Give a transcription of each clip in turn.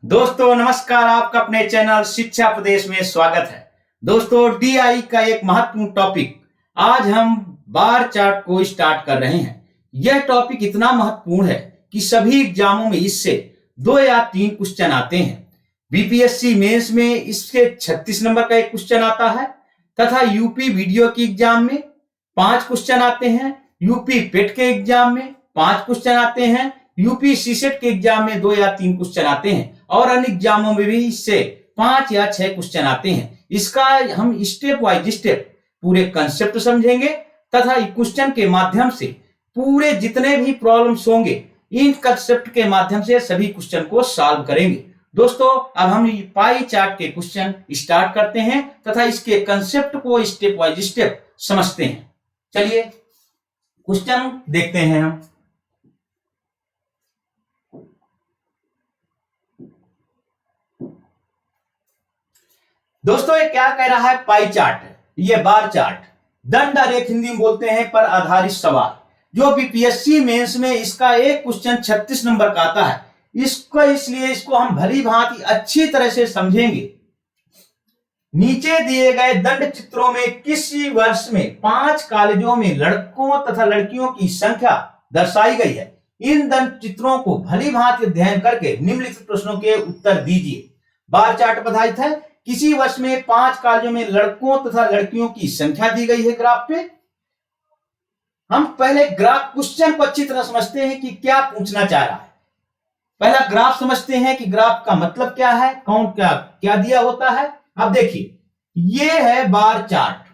दोस्तों नमस्कार, आपका अपने चैनल शिक्षा प्रदेश में स्वागत है। दोस्तों डीआई का एक महत्वपूर्ण टॉपिक आज हम बार चार्ट को स्टार्ट कर रहे हैं। यह टॉपिक इतना महत्वपूर्ण है कि सभी एग्जामों में इससे 2 या 3 क्वेश्चन आते हैं। बीपीएससी मेंस में इसके 36 नंबर का एक क्वेश्चन आता है तथा यूपी वीडियो की एग्जाम में 5 क्वेश्चन आते हैं। यूपी पेट के एग्जाम में 5 क्वेश्चन आते हैं। यूपी सीसेट के एग्जाम में 2 या 3 क्वेश्चन आते हैं और अन्य एग्जामों में भी इससे 5 या 6 क्वेश्चन आते हैं। इसका हम स्टेप वाइज स्टेप पूरे कंसेप्ट समझेंगे तथा क्वेश्चन के माध्यम से पूरे जितने भी प्रॉब्लम्स होंगे इन कंसेप्ट के माध्यम से सभी क्वेश्चन को सॉल्व करेंगे। दोस्तों अब हम पाई चार्ट के क्वेश्चन स्टार्ट करते हैं तथा इसके कंसेप्ट को स्टेप वाइज स्टेप समझते हैं। चलिए क्वेश्चन देखते हैं हम। दोस्तों ये क्या कह रहा है? पाई चार्ट, ये बार चार्ट, दंड आरेख हिंदी में बोलते हैं पर आधारित सवाल। जो बीपीएससी मेंस में इसका एक क्वेश्चन 36 नंबर का आता है, इसलिए इसको हम भली भांति अच्छी तरह से समझेंगे। नीचे दिए गए दंड चित्रों में किसी वर्ष में 5 कॉलेजों में लड़कों तथा लड़कियों की संख्या दर्शाई गई है। इन दंड चित्रों को भली भांति अध्ययन करके निम्नलिखित प्रश्नों के उत्तर दीजिए। बार चार्ट बताया है, किसी वर्ष में 5 कॉलेजों में लड़कों तथा लड़कियों की संख्या दी गई है। ग्राफ पे हम पहले ग्राफ क्वेश्चन को अच्छी तरह समझते हैं कि क्या पूछना चाह रहा है। पहला ग्राफ समझते हैं कि ग्राफ का मतलब क्या है, कौन क्या दिया होता है। अब देखिए ये है बार चार्ट,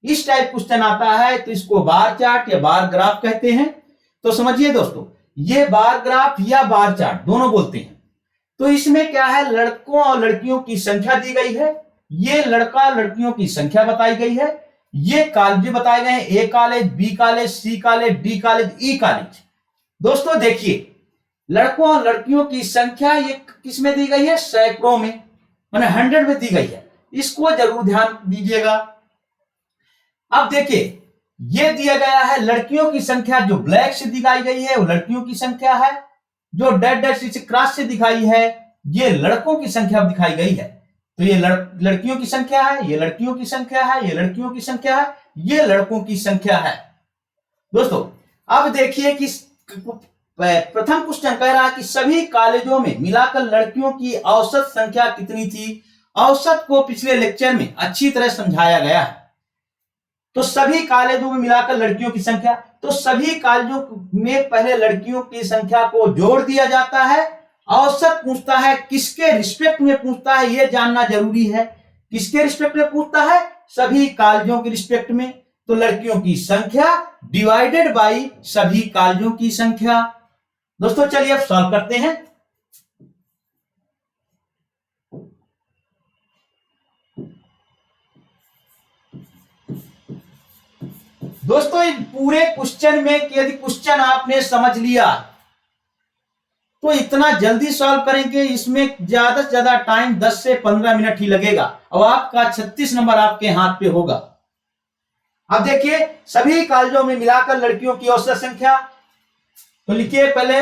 इस टाइप क्वेश्चन आता है तो इसको बार चार्ट या बार ग्राफ कहते हैं। तो समझिए दोस्तों, ये बार ग्राफ या बार चार्ट दोनों बोलते हैं। तो इसमें क्या है, लड़कों और लड़कियों की संख्या दी गई है। ये लड़का लड़कियों की संख्या बताई गई है। ये कॉलेज बताए गए हैं, ए कॉलेज, बी कॉलेज, सी कॉलेज, डी कॉलेज, ई कॉलेज। दोस्तों देखिए लड़कों और लड़कियों की संख्या ये किस में दी गई है? सैकड़ों में, माने 100 में दी गई है। इसको जरूर ध्यान दीजिएगा। अब देखिए ये दिया गया है लड़कियों की संख्या, जो ब्लैक से दिखाई गई है वो लड़कियों की संख्या है। जो डैश से क्रॉस से दिखाई है ये लड़कों की संख्या दिखाई गई है। तो ये लड़कियों की संख्या है, ये लड़कियों की संख्या है, ये लड़कियों की संख्या है, ये लड़कों की संख्या है। दोस्तों अब देखिए कि प्रथम क्वेश्चन कह रहा है कि सभी कॉलेजों में मिलाकर लड़कियों की औसत संख्या कितनी थी। औसत को पिछले लेक्चर में अच्छी तरह समझाया गया है। तो सभी कॉलेजों में मिलाकर लड़कियों की संख्या, तो सभी कॉलेजों में पहले लड़कियों की संख्या को जोड़ दिया जाता है। औसत पूछता है, किसके रिस्पेक्ट में पूछता है ये जानना जरूरी है। किसके रिस्पेक्ट में पूछता है? सभी कॉलेजों के रिस्पेक्ट में। तो लड़कियों की संख्या डिवाइडेड बाई सभी कॉलेजों की संख्या। दोस्तों चलिए अब सॉल्व करते हैं। दोस्तों इस पूरे क्वेश्चन में यदि क्वेश्चन आपने समझ लिया तो इतना जल्दी सॉल्व करेंगे, इसमें ज्यादा से ज्यादा टाइम 10 से 15 मिनट ही लगेगा और आपका 36 नंबर आपके हाथ पे होगा। अब देखिए सभी कॉलेजों में मिलाकर लड़कियों की औसत संख्या, तो लिखिए पहले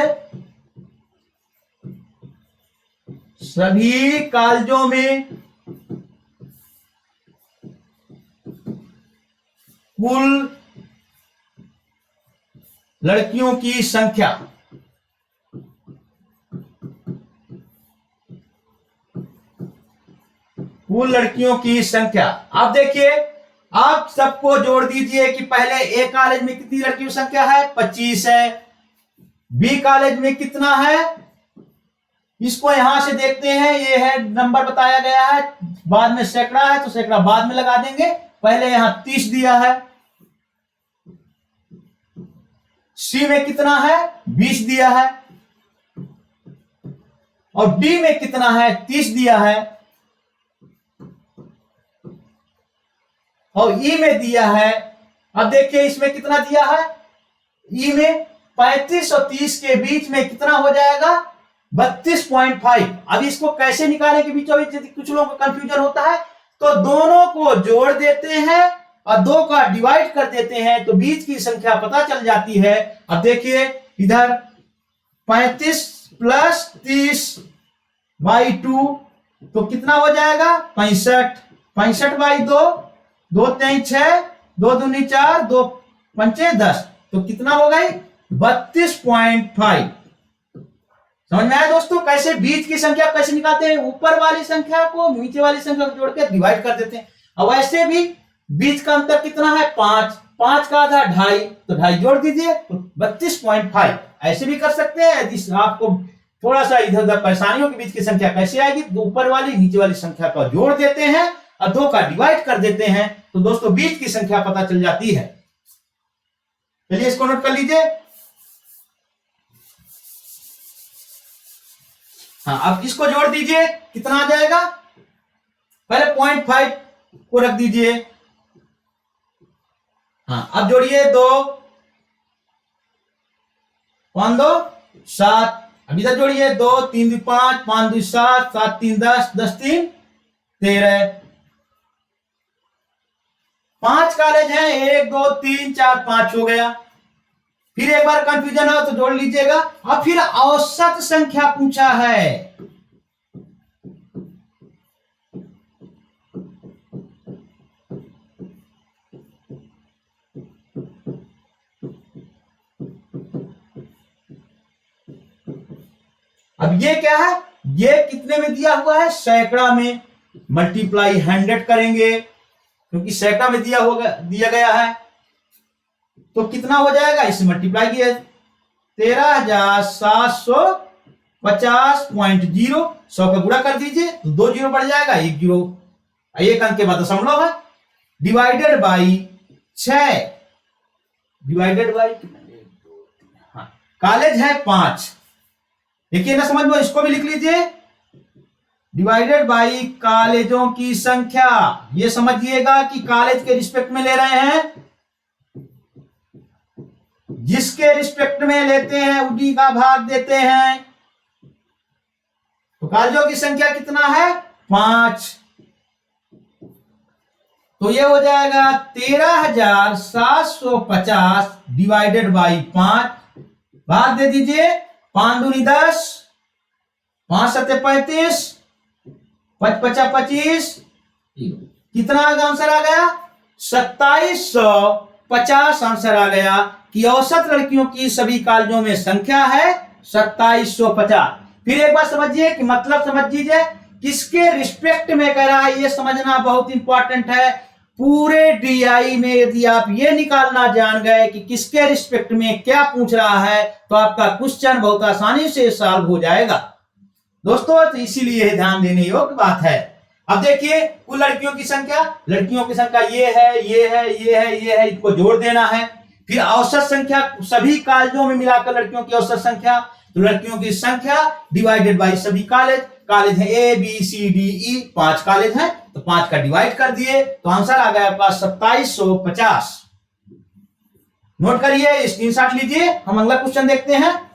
सभी कॉलेजों में कुल लड़कियों की संख्या, कुल लड़कियों की संख्या। अब देखिए आप सबको जोड़ दीजिए कि पहले ए कॉलेज में कितनी लड़कियों की संख्या है? 25 है। बी कॉलेज में कितना है? इसको यहां से देखते हैं, ये है नंबर बताया गया है, बाद में सैकड़ा है तो सैकड़ा बाद में लगा देंगे। पहले यहां 30 दिया है। सी में कितना है? 20 दिया है। और डी में कितना है? 30 दिया है। और ई में दिया है, अब देखिए इसमें कितना दिया है? ई में 35 और 30 के बीच में कितना हो जाएगा? 32.5। अब इसको कैसे निकालें कि बीचों बीच कुछ लोगों को कंफ्यूजन होता है, तो दोनों को जोड़ देते हैं और 2 का डिवाइड कर देते हैं तो बीच की संख्या पता चल जाती है। अब देखिए इधर 35 प्लस 30 बाई 2, तो कितना हो जाएगा 65, 65 बाई 2, 2 3 6, 2 दूनी 4, 2 पंचे 10, तो कितना हो गई 32.5। समझ में आया दोस्तों कैसे बीच की संख्या कैसे निकालते हैं, ऊपर वाली संख्या को नीचे वाली संख्या को जोड़ के डिवाइड कर देते हैं। अब ऐसे भी बीच का अंतर कितना है 5, 5 का आधा 2.5, तो 2.5 जोड़ दीजिए तो 32.5। ऐसे भी कर सकते हैं यदि आपको थोड़ा सा इधर उधर परेशानियों के बीच की संख्या कैसे आएगी, ऊपर वाली नीचे वाली संख्या का जोड़ देते हैं और 2 का डिवाइड कर देते हैं, तो दोस्तों बीच की संख्या पता चल जाती है। चलिए इसको नोट कर लीजिए। हाँ, अब इसको जोड़ दीजिए कितना आ जाएगा, पहले 0.5 को रख दीजिए। हाँ, अब जोड़िए 2, 5 2 7, अब इधर जोड़िए 2 3 2 5, 5 2 7, 7 3 10, 10 3 13। 5 कॉलेज हैं, 1 2 3 4 5 हो गया। फिर एक बार कंफ्यूजन हो तो जोड़ लीजिएगा। अब फिर औसत संख्या पूछा है, अब ये क्या है, ये कितने में दिया हुआ है सैकड़ा में, मल्टीप्लाई 100 करेंगे क्योंकि सैकड़ा में दिया गया है, तो कितना हो जाएगा इसे मल्टीप्लाई किया 13,750.0, 100 का गुणा कर दीजिए तो 2 जीरो बढ़ जाएगा, 1 जीरो, 1 अंक के बाद दशमलव है, divided by 6, divided by college है 5, देखिए ना समझ में, इसको भी लिख लीजिए डिवाइडेड बाई कॉलेजों की संख्या। ये समझिएगा कि कॉलेज के रिस्पेक्ट में ले रहे हैं, जिसके रिस्पेक्ट में लेते हैं उसी का भाग देते हैं। तो कॉलेजों की संख्या कितना है 5, तो ये हो जाएगा 13,750 डिवाइडेड बाई 5, भाग दे दीजिए 5 दूनी 10, 5 सत्ते 35, 5 पचा 25, कितना आंसर आ गया 2750 आंसर आ गया कि औसत लड़कियों की सभी कॉलेजों में संख्या है 2750। फिर एक बार समझिए कि मतलब समझ लीजिए किसके रिस्पेक्ट में कह रहा है, ये समझना बहुत इंपॉर्टेंट है। पूरे डीआई में यदि आप ये निकालना जान गए कि किसके रिस्पेक्ट में क्या पूछ रहा है तो आपका क्वेश्चन बहुत आसानी से सॉल्व हो जाएगा दोस्तों, तो इसीलिए ध्यान देने योग्य बात है। अब देखिए कुल लड़कियों की संख्या, लड़कियों की संख्या ये है, ये है, ये है, ये है, इसको जोड़ देना है। फिर औसत संख्या, सभी कॉलेजों में मिलाकर लड़कियों की औसत संख्या, तो लड़कियों की संख्या डिवाइडेड बाई सभी कॉलेज, कॉलेज है A B C D E, 5 college हैं तो 5 का डिवाइड कर दिए तो आंसर आ गया आपका 2750। नोट करिए, स्क्रीनशॉट लीजिए, हम अगला क्वेश्चन देखते हैं।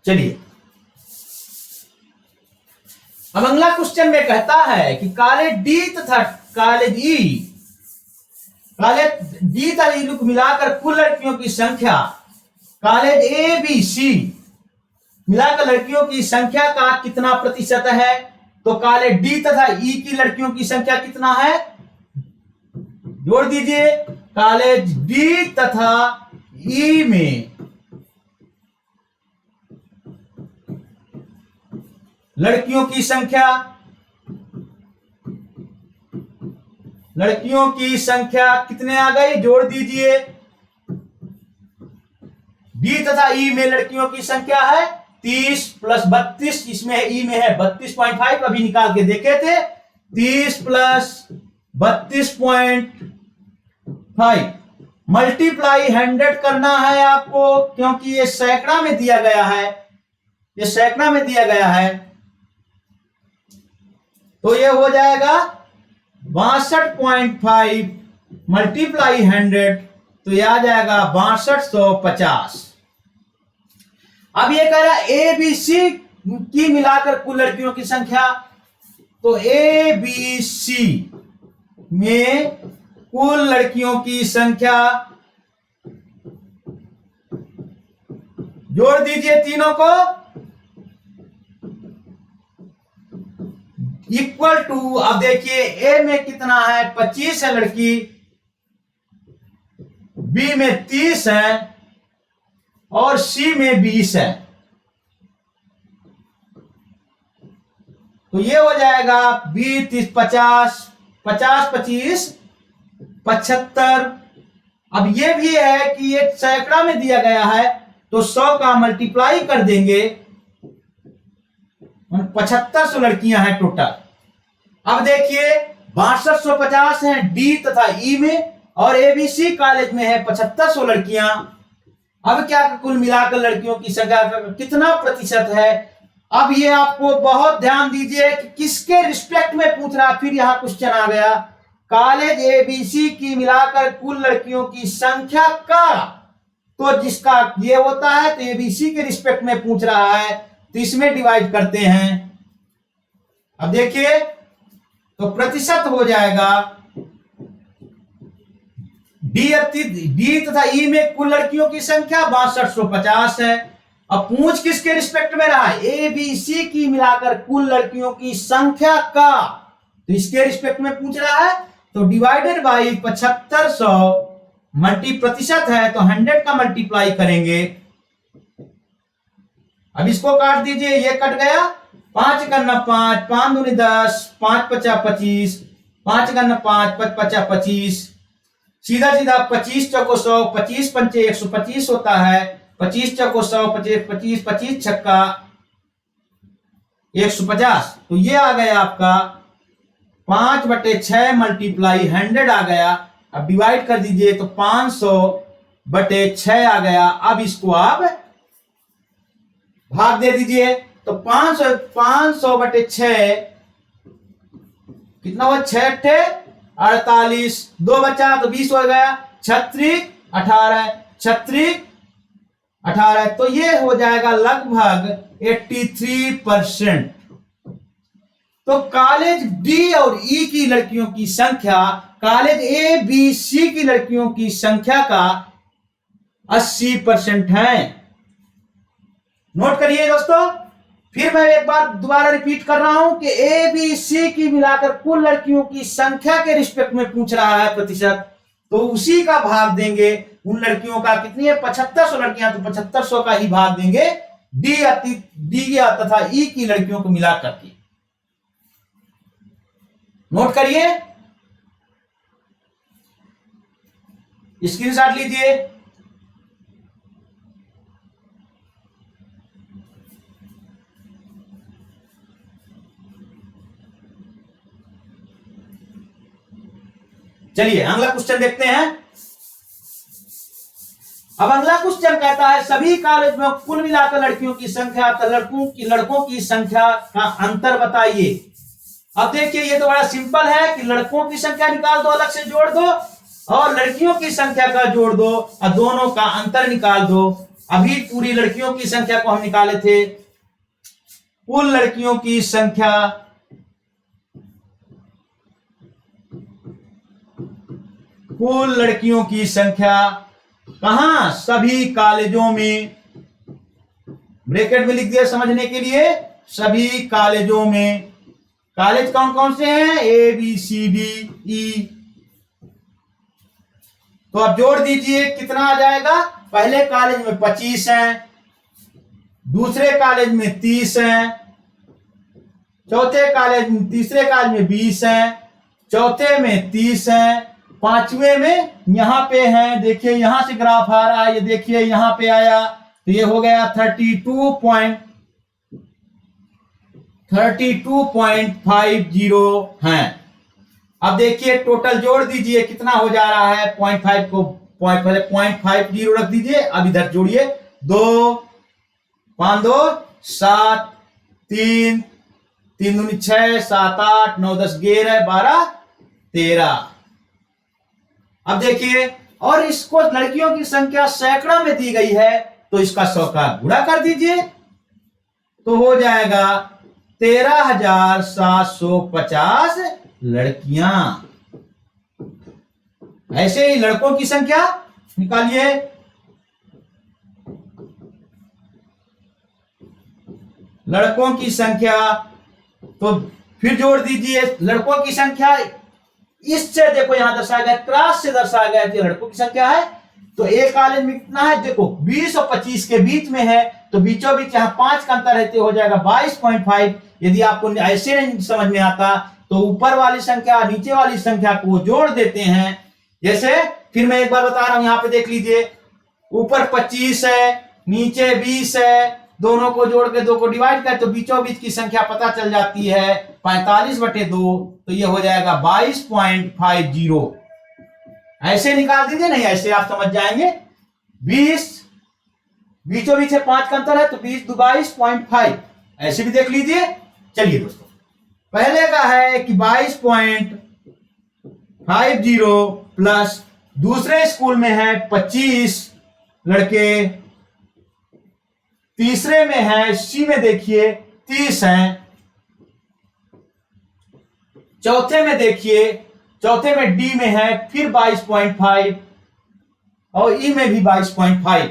चलिए अब अगला क्वेश्चन में कहता है कि कॉलेज डी तथा कॉलेज ई, कॉलेज डी तथा ई को मिलाकर कुल लड़कियों की संख्या, कॉलेज ए बी सी मिलाकर लड़कियों की संख्या का कितना प्रतिशत है, तो कॉलेज डी तथा ई की लड़कियों की संख्या कितना है, जोड़ दीजिए कॉलेज डी तथा ई में लड़कियों की संख्या, लड़कियों की संख्या कितने आ गई, जोड़ दीजिए डी तथा ई में लड़कियों की संख्या है 30 प्लस 32, इसमें ई में है 32.5, अभी निकाल के देखे थे, 30 प्लस 32.5 मल्टीप्लाई 100 करना है आपको, क्योंकि ये सैकड़ा में दिया गया है, ये सैकड़ा में दिया गया है, तो ये हो जाएगा 62.5 मल्टीप्लाई 100, तो ये आ जाएगा 6250। अब ये कह रहा है ए बी सी की मिलाकर कुल लड़कियों की संख्या, तो ए बी सी में कुल लड़कियों की संख्या जोड़ दीजिए तीनों को, इक्वल टू, अब देखिए ए में कितना है 25 है लड़की, बी में 30 है और सी में 20 है। तो ये हो जाएगा 20 30 50 50 25 75। अब ये भी है कि ये सैकड़ा में दिया गया है तो 100 का मल्टीप्लाई कर देंगे, 7500 लड़कियां हैं टोटल। अब देखिए 6250 हैं डी तथा ई में और एबीसी कॉलेज में है 7500 लड़कियां। अब क्या कुल मिलाकर लड़कियों की संख्या कितना प्रतिशत है? अब ये आपको बहुत ध्यान दीजिए कि किसके रिस्पेक्ट में पूछ रहा, फिर यहां क्वेश्चन आ गया, कॉलेज एबीसी की मिलाकर कुल लड़कियों की संख्या का, तो जिसका ये होता है तो एबीसी के रिस्पेक्ट में पूछ रहा है तो इसमें डिवाइड करते हैं। अब देखिए तो प्रतिशत हो जाएगा डी तथा ई में कुल लड़कियों की संख्या 6250 है। अब पूछ किसके रिस्पेक्ट में रहा है? ए बी सी की मिलाकर कुल लड़कियों की संख्या का, तो इसके रिस्पेक्ट में पूछ रहा है तो डिवाइडेड बाई 7500, मल्टी प्रतिशत है तो 100 का मल्टीप्लाई करेंगे। अब इसको काट दीजिए, ये कट गया, 5 करना 5 5 दूनी 10 5 पचा 25 5 करना 5 5 पचा 25, सीधा सीधा 25 चौको 100 25 पंचे 125 होता है, 25 चौको 100 25 25 25 छक्का 150। तो ये आ गया आपका 5/6 मल्टीप्लाई 100 आ गया। अब डिवाइड कर दीजिए तो 500/6 आ गया। अब इसको आप भाग दे दीजिए तो 500/6 कितना हुआ? 6 48, 2 बचा तो 20 हो गया, 36 18 36 18, तो ये हो जाएगा लगभग 83%। तो कॉलेज डी और ई की लड़कियों की संख्या कॉलेज ए बी सी की लड़कियों की संख्या का 80% है। नोट करिए दोस्तों, फिर मैं एक बार दोबारा रिपीट कर रहा हूं कि ए बी सी की मिलाकर कुल लड़कियों की संख्या के रिस्पेक्ट में पूछ रहा है प्रतिशत, तो उसी का भाग देंगे। उन लड़कियों का कितनी है? 7500 लड़कियां, तो 7500 का ही भाग देंगे डी या तथा ई की लड़कियों को मिलाकर के। नोट करिए, स्क्रीनशॉट लीजिए। चलिए अगला क्वेश्चन देखते हैं। अब अगला क्वेश्चन कहता है सभी कॉलेज में कुल मिलाकर लड़कियों की संख्या तथा लड़कों की संख्या का अंतर बताइए। अब देखिए ये तो बड़ा सिंपल है कि लड़कों की संख्या निकाल दो, अलग से जोड़ दो, और लड़कियों की संख्या का जोड़ दो और दोनों का अंतर निकाल दो। अभी पूरी लड़कियों की संख्या को हम निकाले थे, कुल लड़कियों की संख्या कहां? सभी कॉलेजों में, ब्रैकेट में लिख दिया समझने के लिए, सभी कॉलेजों में। कॉलेज कौन कौन से हैं? A B C D E. तो अब जोड़ दीजिए, कितना आ जाएगा? पहले कॉलेज में 25 हैं, दूसरे कॉलेज में 30 हैं, तीसरे कॉलेज में 20 हैं, चौथे में 30 हैं, पांचवे में यहां पे है, देखिए यहां से ग्राफ आ रहा है, ये देखिए यहां पे आया तो ये हो गया 32.50 हैं। अब देखिए टोटल जोड़ दीजिए कितना हो जा रहा है? 0.5 को पहले 0.50 रख दीजिए, अब इधर जोड़िए 2 5 2 7 3 3 दूनी 6 7 8 9 10 11 12 13। अब देखिए, और इसको लड़कियों की संख्या सैकड़ा में दी गई है तो इसका 100 का गुणा कर दीजिए तो हो जाएगा 13,750 लड़कियां। ऐसे ही लड़कों की संख्या निकालिए। लड़कों की संख्या, तो फिर जोड़ दीजिए लड़कों की संख्या, इससे देखो यहां दर्शाया गया, क्रॉस से दर्शाया गया कि लड़कों की संख्या है। तो एक कॉलेज में कितना है, देखो 20 और 25 के बीच में है, तो बीचों बीच यहाँ 5 का अंतर है, तो हो जाएगा 22.5। यदि आपको ऐसे नहीं समझ में आता तो ऊपर वाली संख्या नीचे वाली संख्या को जोड़ देते हैं। जैसे फिर मैं एक बार बता रहा हूं, यहाँ पे देख लीजिए, ऊपर 25 है, नीचे 20 है, दोनों को जोड़ के 2 को डिवाइड कर तो बीचों बीच की संख्या पता चल जाती है 45/2, तो ये हो जाएगा 22.50। ऐसे निकाल दीजिए, नहीं ऐसे आप समझ जाएंगे। 20 बीचों बीच 5 का अंतर है, तो 20 × 22.5, ऐसे भी देख लीजिए। चलिए दोस्तों, पहले का है कि 22.50 प्लस दूसरे स्कूल में है 25 लड़के, तीसरे में है सी में देखिए 30 हैं, चौथे में देखिए, चौथे में डी में है फिर 22.5 और ई में भी 22.5।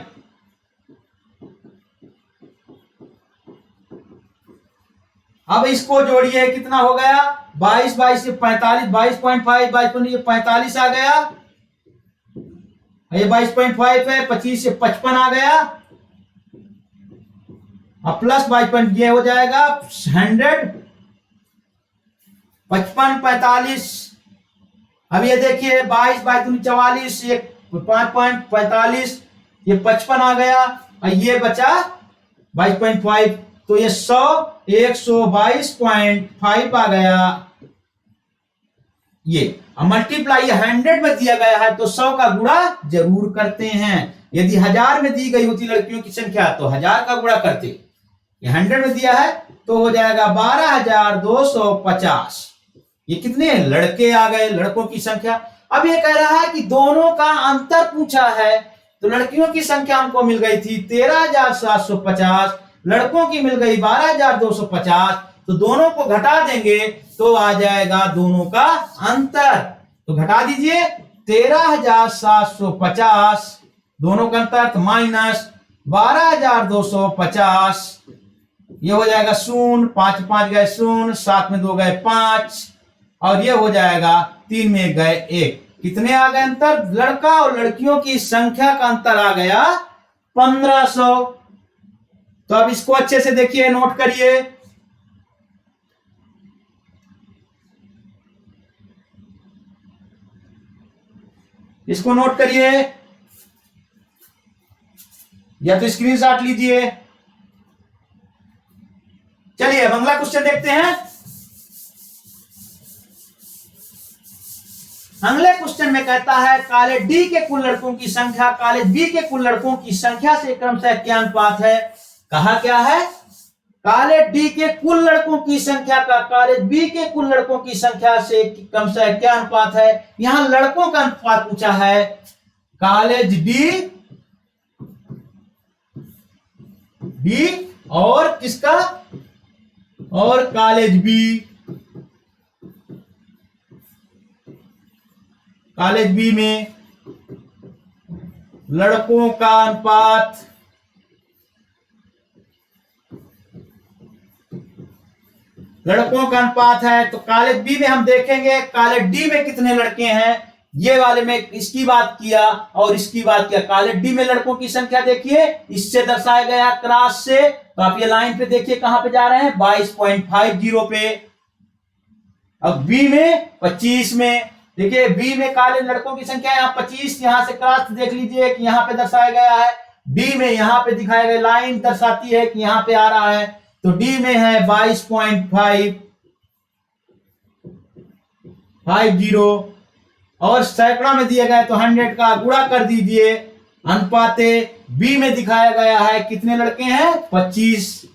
अब इसको जोड़िए, कितना हो गया, 22 22 से 45, 22.5 45 आ गया, ये 22.5 है, 25 से 55 आ गया, अब प्लस 22, ये हो जाएगा 100, 55 45। अब ये देखिए 22 22 44, ये 5.45, ये 55 आ गया और ये बचा 22.5, तो ये 122.5 आ गया। ये मल्टीप्लाई 100 में दिया गया है तो 100 का गुणा जरूर करते हैं। यदि 1000 में दी गई होती लड़कियों की संख्या तो 1000 का गुणा करते, ये 100 में दिया है तो हो जाएगा 12,250। ये कितने लड़के आ गए, लड़कों की संख्या। अब ये कह रहा है कि दोनों का अंतर पूछा है, तो लड़कियों की संख्या हमको मिल गई थी 13,750, लड़कों की मिल गई 12,250, तो दोनों को घटा देंगे तो आ जाएगा दोनों का अंतर। तो घटा दीजिए 13,750, दोनों का अंतर, तो माइनस 12,250, ये हो जाएगा 0, 5 5 गए 0, 7 में 2 गए 5, और ये हो जाएगा 3 में 1 गए 1। कितने आ गए अंतर, लड़का और लड़कियों की संख्या का अंतर आ गया 1500। तो अब इसको अच्छे से देखिए, नोट करिए। इसको नोट करिए या तो स्क्रीनशॉट लीजिए। चलिए अगला क्वेश्चन देखते हैं। अगले क्वेश्चन में कहता है कॉलेज डी के कुल लड़कों की संख्या कॉलेज बी के कुल लड़कों की संख्या से क्रमशः क्या अनुपात है। कहा क्या है, कॉलेज डी के कुल लड़कों की संख्या का कॉलेज बी के कुल लड़कों की संख्या से क्रमशः क्या अनुपात है। यहां लड़कों का अनुपात पूछा है, कॉलेज डी और किसका, और कॉलेज बी। कॉलेज बी में लड़कों का अनुपात, लड़कों का अनुपात है। तो कॉलेज बी में हम देखेंगे कॉलेज डी में कितने लड़के हैं। ये वाले में इसकी बात किया और इसकी बात किया। कॉलेज डी में लड़कों की संख्या देखिए, इससे दर्शाया गया क्रॉस से, तो आप ये लाइन पे देखिए कहां पे जा रहे हैं, 22.50 पे। अब बी में 25 में देखिए, बी में कॉलेज लड़कों की संख्या यहाँ 25, यहां से क्रॉस देख लीजिए कि यहाँ पे दर्शाया गया है। डी में यहाँ पे दिखाया गया लाइन दर्शाती है कि यहाँ पे आ रहा है, तो डी में है 22.50 और सैकड़ा में दिया गया है तो 100 का गुणा कर दीजिए। अनुपाते बी में दिखाया गया है कितने लड़के हैं, 25,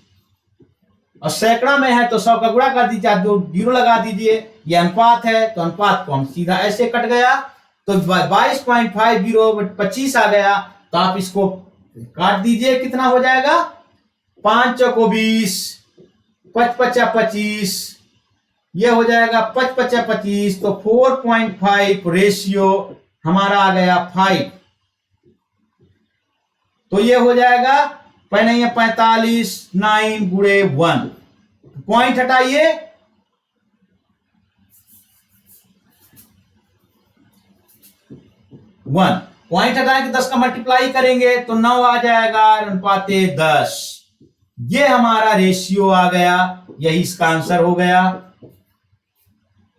और सैकड़ा में है तो 100 का गुणा कर दीजिए, आप जो 0 लगा दीजिए। ये अनुपात है तो अनुपात को हम सीधा ऐसे कट गया, तो 22.50 25 आ गया, तो आप इसको काट दीजिए, कितना हो जाएगा, 5 चौको 20, 5 पचा 25, ये हो जाएगा 5 पचा 25, तो 4.5 रेशियो हमारा आ गया 5। तो ये हो जाएगा नहीं है 45, 9 गुणे 1, पॉइंट हटाइए, 1 पॉइंट हटाएंगे, 10 का मल्टीप्लाई करेंगे तो 9 आ जाएगा, अनुपाते 10। ये हमारा रेशियो आ गया, यही इसका आंसर हो गया।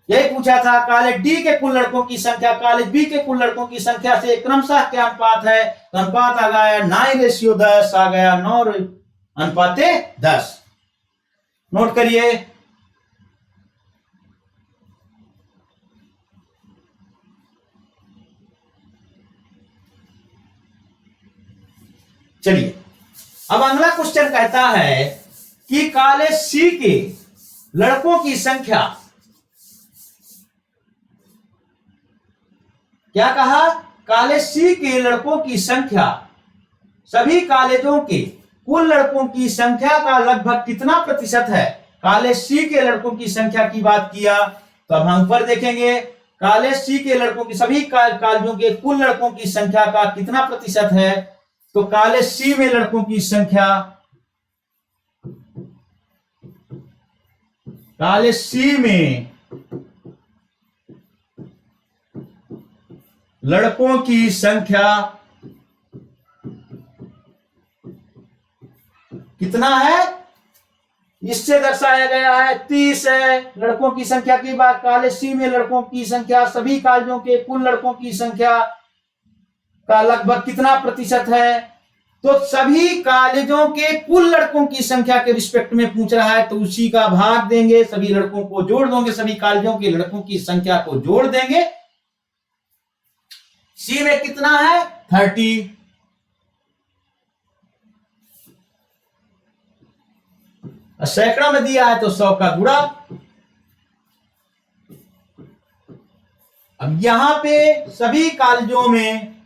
यही पूछा था कॉलेज डी के कुल लड़कों की संख्या कॉलेज बी के कुल लड़कों की संख्या से क्रमशः क्या अनुपात है, तो अनुपात आ गया 9:10 आ गया, 9:10। नोट करिए। चलिए अब अगला क्वेश्चन कहता है कि कॉलेज सी के लड़कों की संख्या, क्या कहा, कॉलेज सी के लड़कों की संख्या सभी कॉलेजों के कुल लड़कों की संख्या का लगभग कितना प्रतिशत है। कॉलेज सी के लड़कों की संख्या की बात किया तो अब हम ऊपर देखेंगे, कॉलेज सी के लड़कों की सभी कॉलेजों के कुल लड़कों की संख्या का कितना प्रतिशत है, तो कॉलेज सी में लड़कों की संख्या, कॉलेज सी में लड़कों की संख्या कितना है, इससे दर्शाया गया है 30 है। लड़कों की संख्या की बात, कॉलेज सी में लड़कों की संख्या सभी कॉलेजों के कुल लड़कों की संख्या का लगभग कितना प्रतिशत है, तो सभी कॉलेजों के कुल लड़कों की संख्या के रिस्पेक्ट में पूछ रहा है, तो उसी का भाग देंगे, सभी लड़कों को जोड़ देंगे, सभी कॉलेजों के लड़कों की संख्या को जोड़ देंगे। सी में कितना है 30, सैकड़ा में दिया है तो 100 का गुणा। अब यहां पे सभी कॉलेजों में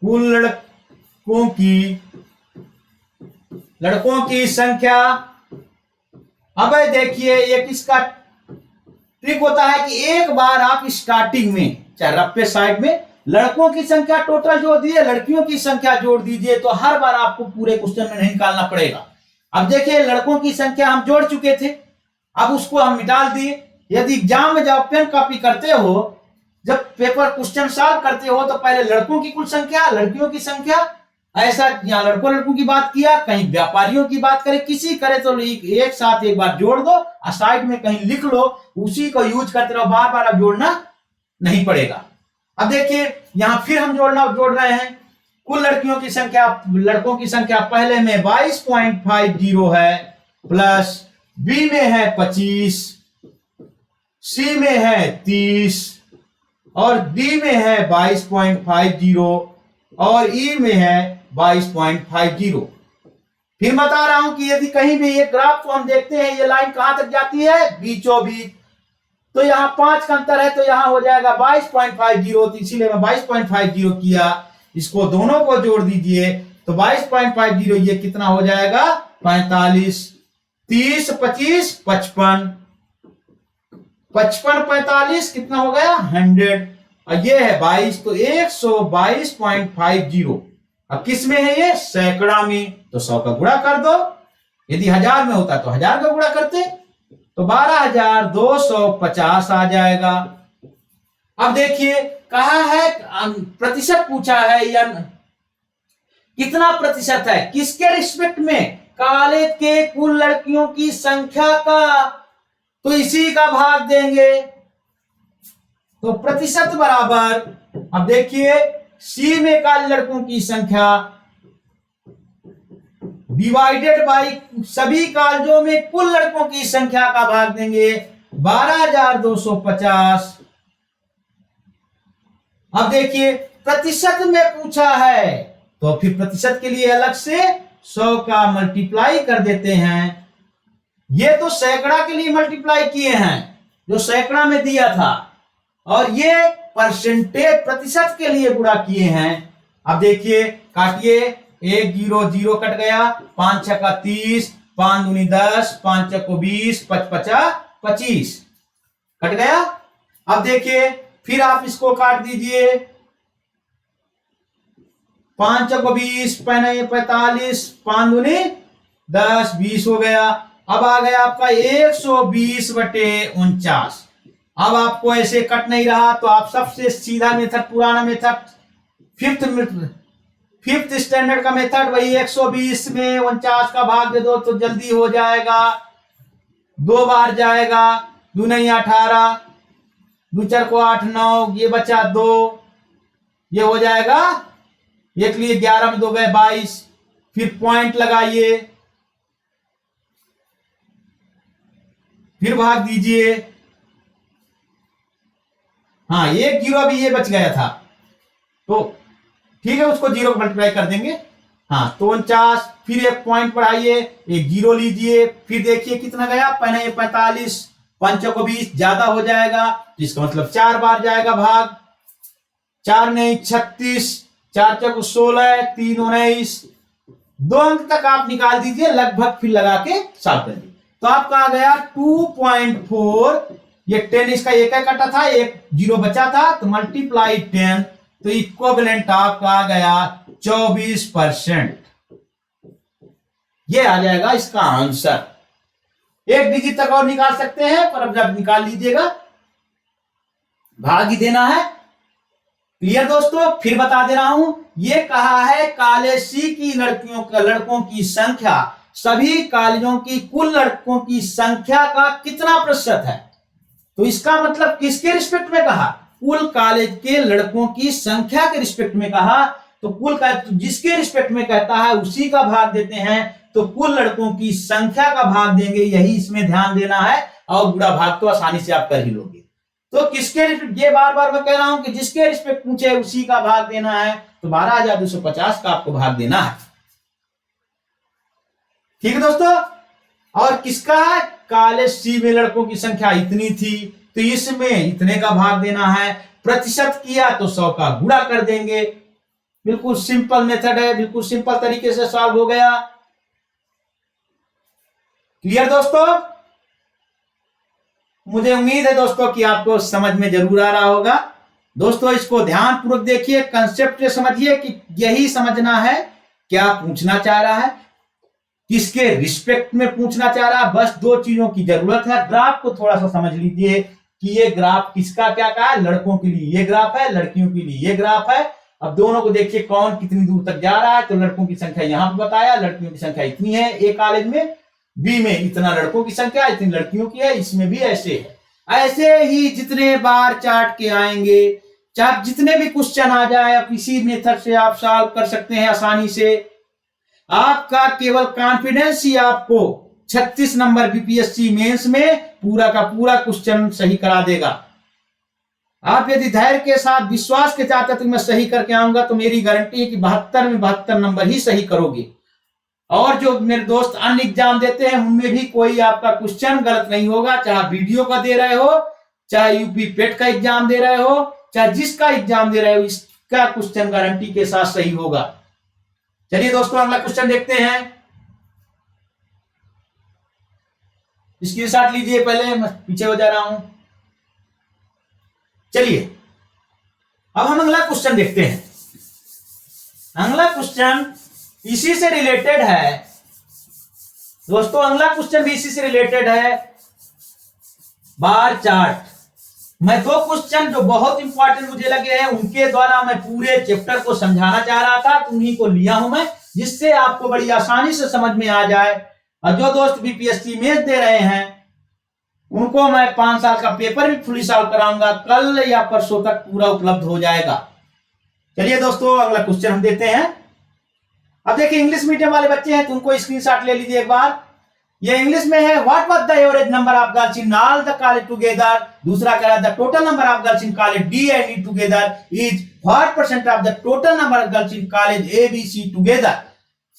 कुल लड़कों की संख्या, अब देखिए एक इसका ट्रिक होता है कि एक बार आप स्टार्टिंग में चाहे रफ्फे साइड में लड़कों की संख्या टोटल जोड़ दीजिए, लड़कियों की संख्या जोड़ दीजिए, तो हर बार आपको पूरे क्वेश्चन में नहीं निकालना पड़ेगा। अब देखिए लड़कों की संख्या हम जोड़ चुके थे, अब उसको हम निकाल दिए। यदि एग्जाम में जब पेन कॉपी करते हो, जब पेपर क्वेश्चन सॉल्व करते हो, तो पहले लड़कों की कुल संख्या, लड़कियों की संख्या, ऐसा यहाँ लड़कों की बात किया, कहीं व्यापारियों की बात करे, किसी करे तो एक साथ एक बार जोड़ दो और साइड में कहीं लिख लो, उसी को यूज करते रहो, बार बार अब जोड़ना नहीं पड़ेगा। अब देखिए यहां फिर हम जोड़ रहे हैं, कुल लड़कियों की संख्या, लड़कों की संख्या पहले में 22.50 है, प्लस बी में है 25, सी में है 30 और डी में है 22.50 और ई में है 22.50। फिर बता रहा हूं कि यदि कहीं भी ये ग्राफ को हम देखते हैं, ये लाइन कहां तक जाती है, बीचों बीच, तो यहाँ 5 का अंतर है, तो यहाँ हो जाएगा 22.50, तो इसीलिए मैं 22.50 किया। इसको दोनों को जोड़ दीजिए तो 22.50 ये कितना हो जाएगा 45, 30 25 55, 55 45 कितना हो गया 100, और ये है 22, तो 122.50। अब किस में है ये, सैकड़ा में, तो 100 का गुणा कर दो। यदि 1000 में होता तो 1000 का गुणा करते, तो 12,250 आ जाएगा। अब देखिए कहा है प्रतिशत पूछा है, या कितना प्रतिशत है, किसके रिस्पेक्ट में, कॉलेज के कुल लड़कियों की संख्या का, तो इसी का भाग देंगे, तो प्रतिशत बराबर, अब देखिए सी में कॉलेज लड़कों की संख्या डिवाइडेड बाई सभी कॉलेजों में कुल लड़कों की संख्या का भाग देंगे, 12,250। अब देखिए प्रतिशत में पूछा है, तो फिर प्रतिशत के लिए अलग से 100 का मल्टीप्लाई कर देते हैं। ये तो सैकड़ा के लिए मल्टीप्लाई किए हैं जो सैकड़ा में दिया था, और ये परसेंटेज प्रतिशत के लिए गुणा किए हैं। अब देखिए काटिए, 1 0 0 कट गया, 5 6 का 30, 5 दूनी 10, 5 6 को 20, 5 5 25 कट गया। अब देखिए फिर आप इसको काट दीजिए, 5 चौको 20, 45, 5 दूनी 10, 20 हो गया। अब आ गया आपका 120/49। अब आपको ऐसे कट नहीं रहा तो आप सबसे सीधा मेथड, पुराना मेथड, फिफ्थ स्टैंडर्ड का मेथड, वही 120 में 49 का भाग दे दो तो जल्दी हो जाएगा। 2 बार जाएगा, 2 नहीं 18, 2 4 को 8 9, ये बचा 2, ये हो जाएगा। एक लिए 11 में 2 गए 22, फिर पॉइंट लगाइए, फिर भाग दीजिए। हाँ, एक जीरो अभी ये बच गया था तो ठीक है, उसको जीरो मल्टीप्लाई कर देंगे। हाँ, तो 49, फिर एक पॉइंट बढ़ाइए, एक जीरो लीजिए, फिर देखिए कितना गया, 45, 5 को 20 ज्यादा हो जाएगा, जिसका मतलब 4 बार जाएगा भाग। 4 नहीं 36, 4 को 16, 3 19, 2 अंक तक आप निकाल दीजिए लगभग, फिर लगा के सॉल्व कर दीजिए। तो आपका आ गया 2.4, ये 10 इसका एक कटा था, एक जीरो बचा था, तो मल्टीप्लाई 10, तो इक्विवेलेंट आपका आ गया 24%। ये आ जाएगा इसका आंसर। एक डिजिट तक और निकाल सकते हैं, पर अब जब निकाल लीजिएगा भाग ही देना है। क्लियर दोस्तों, फिर बता दे रहा हूं, ये कहा है कॉलेज सी की लड़कों की संख्या सभी कॉलेजों की कुल लड़कों की संख्या का कितना प्रतिशत है। तो इसका मतलब किसके रिस्पेक्ट में कहा, कुल कॉलेज के लड़कों की संख्या के रिस्पेक्ट में कहा। तो कुल का जिसके रिस्पेक्ट में कहता है उसी का भाग देते हैं, तो कुल लड़कों की संख्या का भाग देंगे, यही इसमें ध्यान देना है, और बुरा भाग तो आसानी से आप कर ही लोगे। तो किसके रिस्पेक्ट, ये बार बार मैं कह रहा हूं कि जिसके रिस्पेक्ट पूछे उसी का भाग देना है, तो 12,250 का आपको भाग देना है। ठीक है दोस्तों, और किसका है, कॉलेज सी में लड़कों की संख्या इतनी थी, तो इसमें इतने का भाग देना है। प्रतिशत किया तो 100 का गुणा कर देंगे। बिल्कुल सिंपल मेथड है, बिल्कुल सिंपल तरीके से सॉल्व हो गया। क्लियर दोस्तों, मुझे उम्मीद है दोस्तों कि आपको समझ में जरूर आ रहा होगा। दोस्तों इसको ध्यान पूर्वक देखिए, कंसेप्ट से समझिए कि यही समझना है क्या पूछना चाह रहा है, किसके रिस्पेक्ट में पूछना चाह रहा है। बस 2 चीजों की जरूरत है। ग्राफ को थोड़ा सा समझ लीजिए कि ये ग्राफ किसका क्या कहा है, लड़कों के लिए ये ग्राफ है, लड़कियों के लिए ये ग्राफ है। अब दोनों को देखिए कौन कितनी दूर तक जा रहा है। तो लड़कों की संख्या यहां पर बताया, लड़कियों की संख्या इतनी है ए कॉलेज में, बी में इतना लड़कों की संख्या, इतनी लड़कियों की है, इसमें भी ऐसे है। ऐसे ही जितने बार चार्ट के आएंगे, चाहे जितने भी क्वेश्चन आ जाए, आप इसी मेथड से आप सॉल्व कर सकते हैं आसानी से। आपका केवल कॉन्फिडेंस ही आपको 36 नंबर बीपीएससी मेंस में पूरा का पूरा क्वेश्चन सही करा देगा। आप यदि धैर्य के साथ विश्वास के साथ तो मैं सही करके आऊंगा, तो मेरी गारंटी है कि 72 में 72 नंबर ही सही करोगे। और जो मेरे दोस्त अन्य एग्जाम देते हैं उनमें भी कोई आपका क्वेश्चन गलत नहीं होगा, चाहे वीडियो का दे रहे हो, चाहे यूपी पेट का एग्जाम दे रहे हो, चाहे जिसका एग्जाम दे रहे हो, इसका क्वेश्चन गारंटी के साथ सही होगा। चलिए दोस्तों अगला क्वेश्चन देखते हैं। स्क्रीनशॉट लीजिए, पहले मैं पीछे हो जा रहा हूं। चलिए अब हम अगला क्वेश्चन देखते हैं। अगला क्वेश्चन इसी से रिलेटेड है दोस्तों, अगला क्वेश्चन भी इसी से रिलेटेड है, बार चार्ट। मैं 2 क्वेश्चन जो बहुत इंपॉर्टेंट मुझे लगे हैं उनके द्वारा मैं पूरे चैप्टर को समझाना चाह रहा था, तो उन्हीं को लिया हूं मैं, जिससे आपको बड़ी आसानी से समझ में आ जाए। और जो दोस्त बीपीएससी मेंस दे रहे हैं उनको मैं 5 साल का पेपर भी फुली सॉल्व कराऊंगा, कल या परसों तक पूरा उपलब्ध हो जाएगा। चलिए दोस्तों अगला क्वेश्चन हम देते हैं। अब देखिए इंग्लिश मीडियम वाले बच्चे हैं तो उनको स्क्रीनशॉट ले लीजिए एक बार। ये इंग्लिश में है, what was the average number of girls in all the college together. दूसरा कह रहा है the total number of girls in college D and E together is what percent of the total number of girls in college A B C together.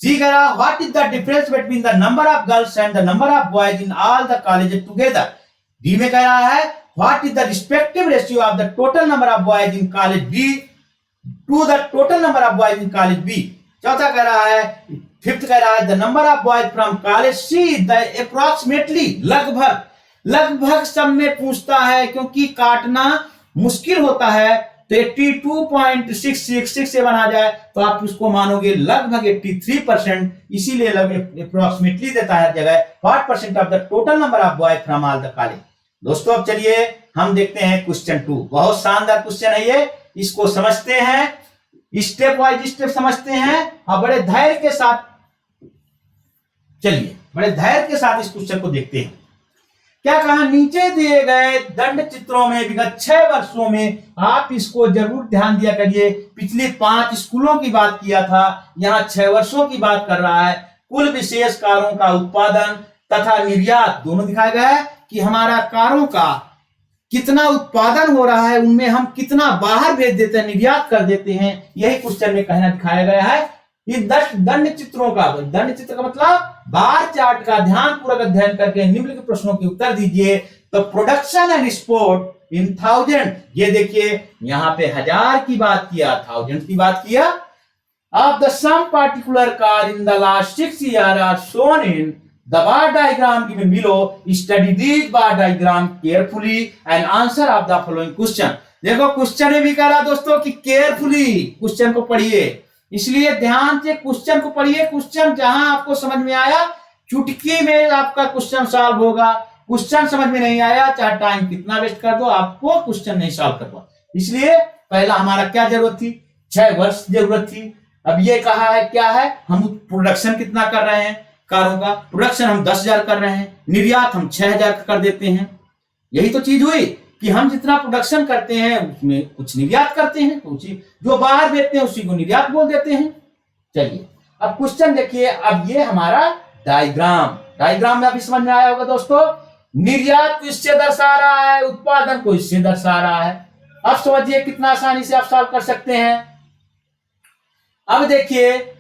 C कह रहा what is the difference between the number of girls and the number of boys in all the college together. D में कह रहा है what is the respective ratio of the total number of boys in college D to the total number of boys in college B. चौथा कह रहा है, fifth कह रहा है the number of boys from college C the approximately, लगभग सब में पूछता है क्योंकि काटना मुश्किल होता है, तो 82.6667 आ जाए तो आप उसको मानोगे लगभग 83%, इसीलिए अप्रोक्सीमेटली देता है जगह 40% of the total number of boy from all the college. दोस्तों अब चलिए हम देखते हैं क्वेश्चन 2। बहुत शानदार क्वेश्चन है ये, इसको समझते हैं, स्टेप वाइज स्टेप समझते हैं और बड़े धैर्य के साथ, चलिए बड़े धैर्य के साथ इस क्वेश्चन को देखते हैं। क्या कहा, नीचे दिए गए दंड चित्रों में विगत 6 वर्षों में, आप इसको जरूर ध्यान दिया करिए, पिछले 5 स्कूलों की बात किया था, यहाँ 6 वर्षों की बात कर रहा है। कुल विशेष कारों का उत्पादन तथा निर्यात दोनों दिखाया गया है कि हमारा कारों का कितना उत्पादन हो रहा है, उनमें हम कितना बाहर भेज देते हैं, निर्यात कर देते हैं, यही क्वेश्चन में कहना दिखाया गया है। इन दंड चित्रों का, दंड चित्र का मतलब बार चार्ट का ध्यान पूर्वक अध्ययन करके निम्नलिखित प्रश्नों के उत्तर दीजिए। तो प्रोडक्शन एंड एक्सपोर्ट इन 1000, ये देखिए यहाँ पे 1000 की बात किया, 1000 की बात किया। Of the some particular car in the last 6 years are shown in the bar diagram given below. Study these bar diagram carefully and answer of the following question. देखो क्वेश्चन में भी कह रहा दोस्तों कि केयरफुली क्वेश्चन को पढ़िए, इसलिए ध्यान से क्वेश्चन को पढ़िए। क्वेश्चन जहां आपको समझ में आया चुटकी में आपका क्वेश्चन सॉल्व होगा, क्वेश्चन समझ में नहीं आया चाहे टाइम कितना वेस्ट कर दो, आपको क्वेश्चन नहीं सॉल्व कर पाओ। इसलिए पहला हमारा क्या जरूरत थी, 6 वर्ष जरूरत थी। अब ये कहा है क्या है, हम प्रोडक्शन कितना कर रहे हैं कारों का, प्रोडक्शन हम 10,000 कर रहे हैं, निर्यात हम 6,000 कर देते हैं। यही तो चीज हुई कि हम जितना प्रोडक्शन करते हैं उसमें कुछ निर्यात करते हैं, कुछ जो बाहर बेचते हैं उसी को निर्यात बोल देते हैं। चलिए अब क्वेश्चन देखिए, अब ये हमारा डायग्राम में अभी समझ में आया होगा दोस्तों। निर्यात को इससे दर्शा रहा है, उत्पादन को इससे दर्शा रहा है। अब समझिए कितना आसानी से आप सॉल्व कर सकते हैं। अब देखिए,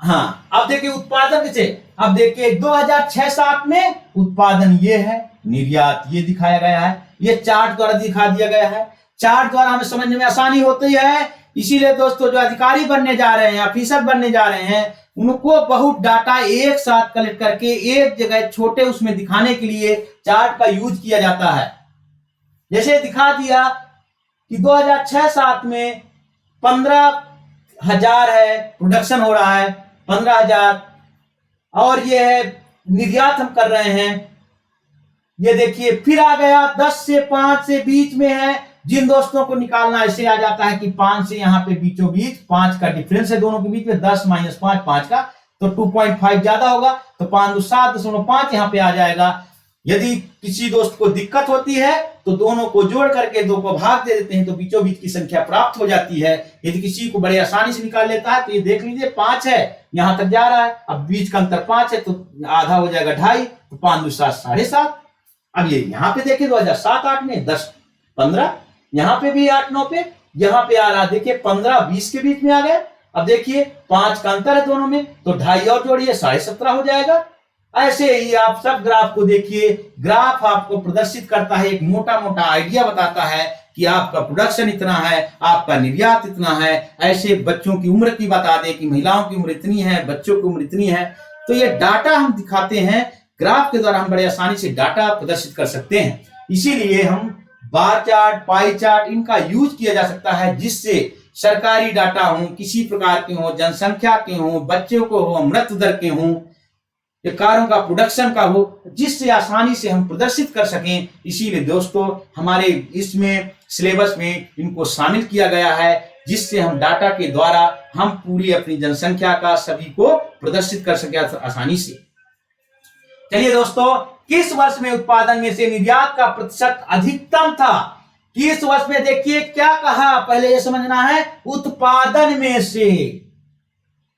हाँ अब देखिए उत्पादन से, अब देखिए 2006-07 में उत्पादन ये है, निर्यात ये दिखाया गया है, ये चार्ट द्वारा दिखा दिया गया है। चार्ट द्वारा हमें समझने में आसानी होती है, इसीलिए दोस्तों जो अधिकारी बनने जा रहे हैं, ऑफिसर बनने जा रहे हैं, उनको बहुत डाटा एक साथ कलेक्ट करके एक जगह छोटे उसमें दिखाने के लिए चार्ट का यूज किया जाता है। जैसे दिखा दिया कि 2006-07 में 15,000 है प्रोडक्शन हो रहा है, 15,000, और ये है निर्यात हम कर रहे हैं। ये देखिए फिर आ गया 10 से 5 से बीच में है, जिन दोस्तों को निकालना ऐसे आ जाता है कि 5 से यहाँ पे बीचों बीच 5 का डिफरेंस है दोनों के बीच में, 10 - 5 5 का, तो 2.5 ज्यादा होगा, तो 5 × 7.5 यहाँ पे आ जाएगा। यदि किसी दोस्त को दिक्कत होती है तो दोनों को जोड़ करके 2 को भाग दे देते हैं तो बीचों बीच की संख्या प्राप्त हो जाती है। यदि किसी को बड़े आसानी से निकाल लेता है तो ये देख लीजिए 5 है, यहां तक जा रहा है, अब बीच का अंतर 5 है तो आधा हो जाएगा 2.5, तो 5 × 7 7.5। अब ये यहाँ पे देखिए 2007-08 में 10 15, यहाँ पे भी 8-9 पे, यहाँ पे आ रहा देखिए 15-20 के बीच में आ गया। अब देखिए 5 का अंतर है दोनों में, तो 2.5 और जोड़िए 17.5 हो जाएगा। ऐसे ही आप सब ग्राफ को देखिए, ग्राफ आपको प्रदर्शित करता है, एक मोटा मोटा आइडिया बताता है कि आपका प्रोडक्शन इतना है, आपका निर्यात इतना है। ऐसे बच्चों की उम्र की बता दे कि महिलाओं की उम्र इतनी है, बच्चों की उम्र इतनी है, तो ये डाटा हम दिखाते हैं। ग्राफ के द्वारा हम बड़े आसानी से डाटा प्रदर्शित कर सकते हैं, इसीलिए हम बार चार्ट, पाई चार्ट इनका यूज किया जा सकता है, जिससे सरकारी डाटा हो, किसी प्रकार के हो, जनसंख्या के हो, बच्चों को हो, मृत्यु दर के हो, कारों का प्रोडक्शन का हो, जिससे आसानी से हम प्रदर्शित कर सकें। इसीलिए दोस्तों हमारे इसमें सिलेबस में इनको शामिल किया गया है, जिससे हम डाटा के द्वारा हम पूरी अपनी जनसंख्या का सभी को प्रदर्शित कर सके आसानी से। चलिए दोस्तों, किस वर्ष में उत्पादन में से निर्यात का प्रतिशत अधिकतम था? किस वर्ष में, देखिए क्या कहा, पहले ये समझना है, उत्पादन में से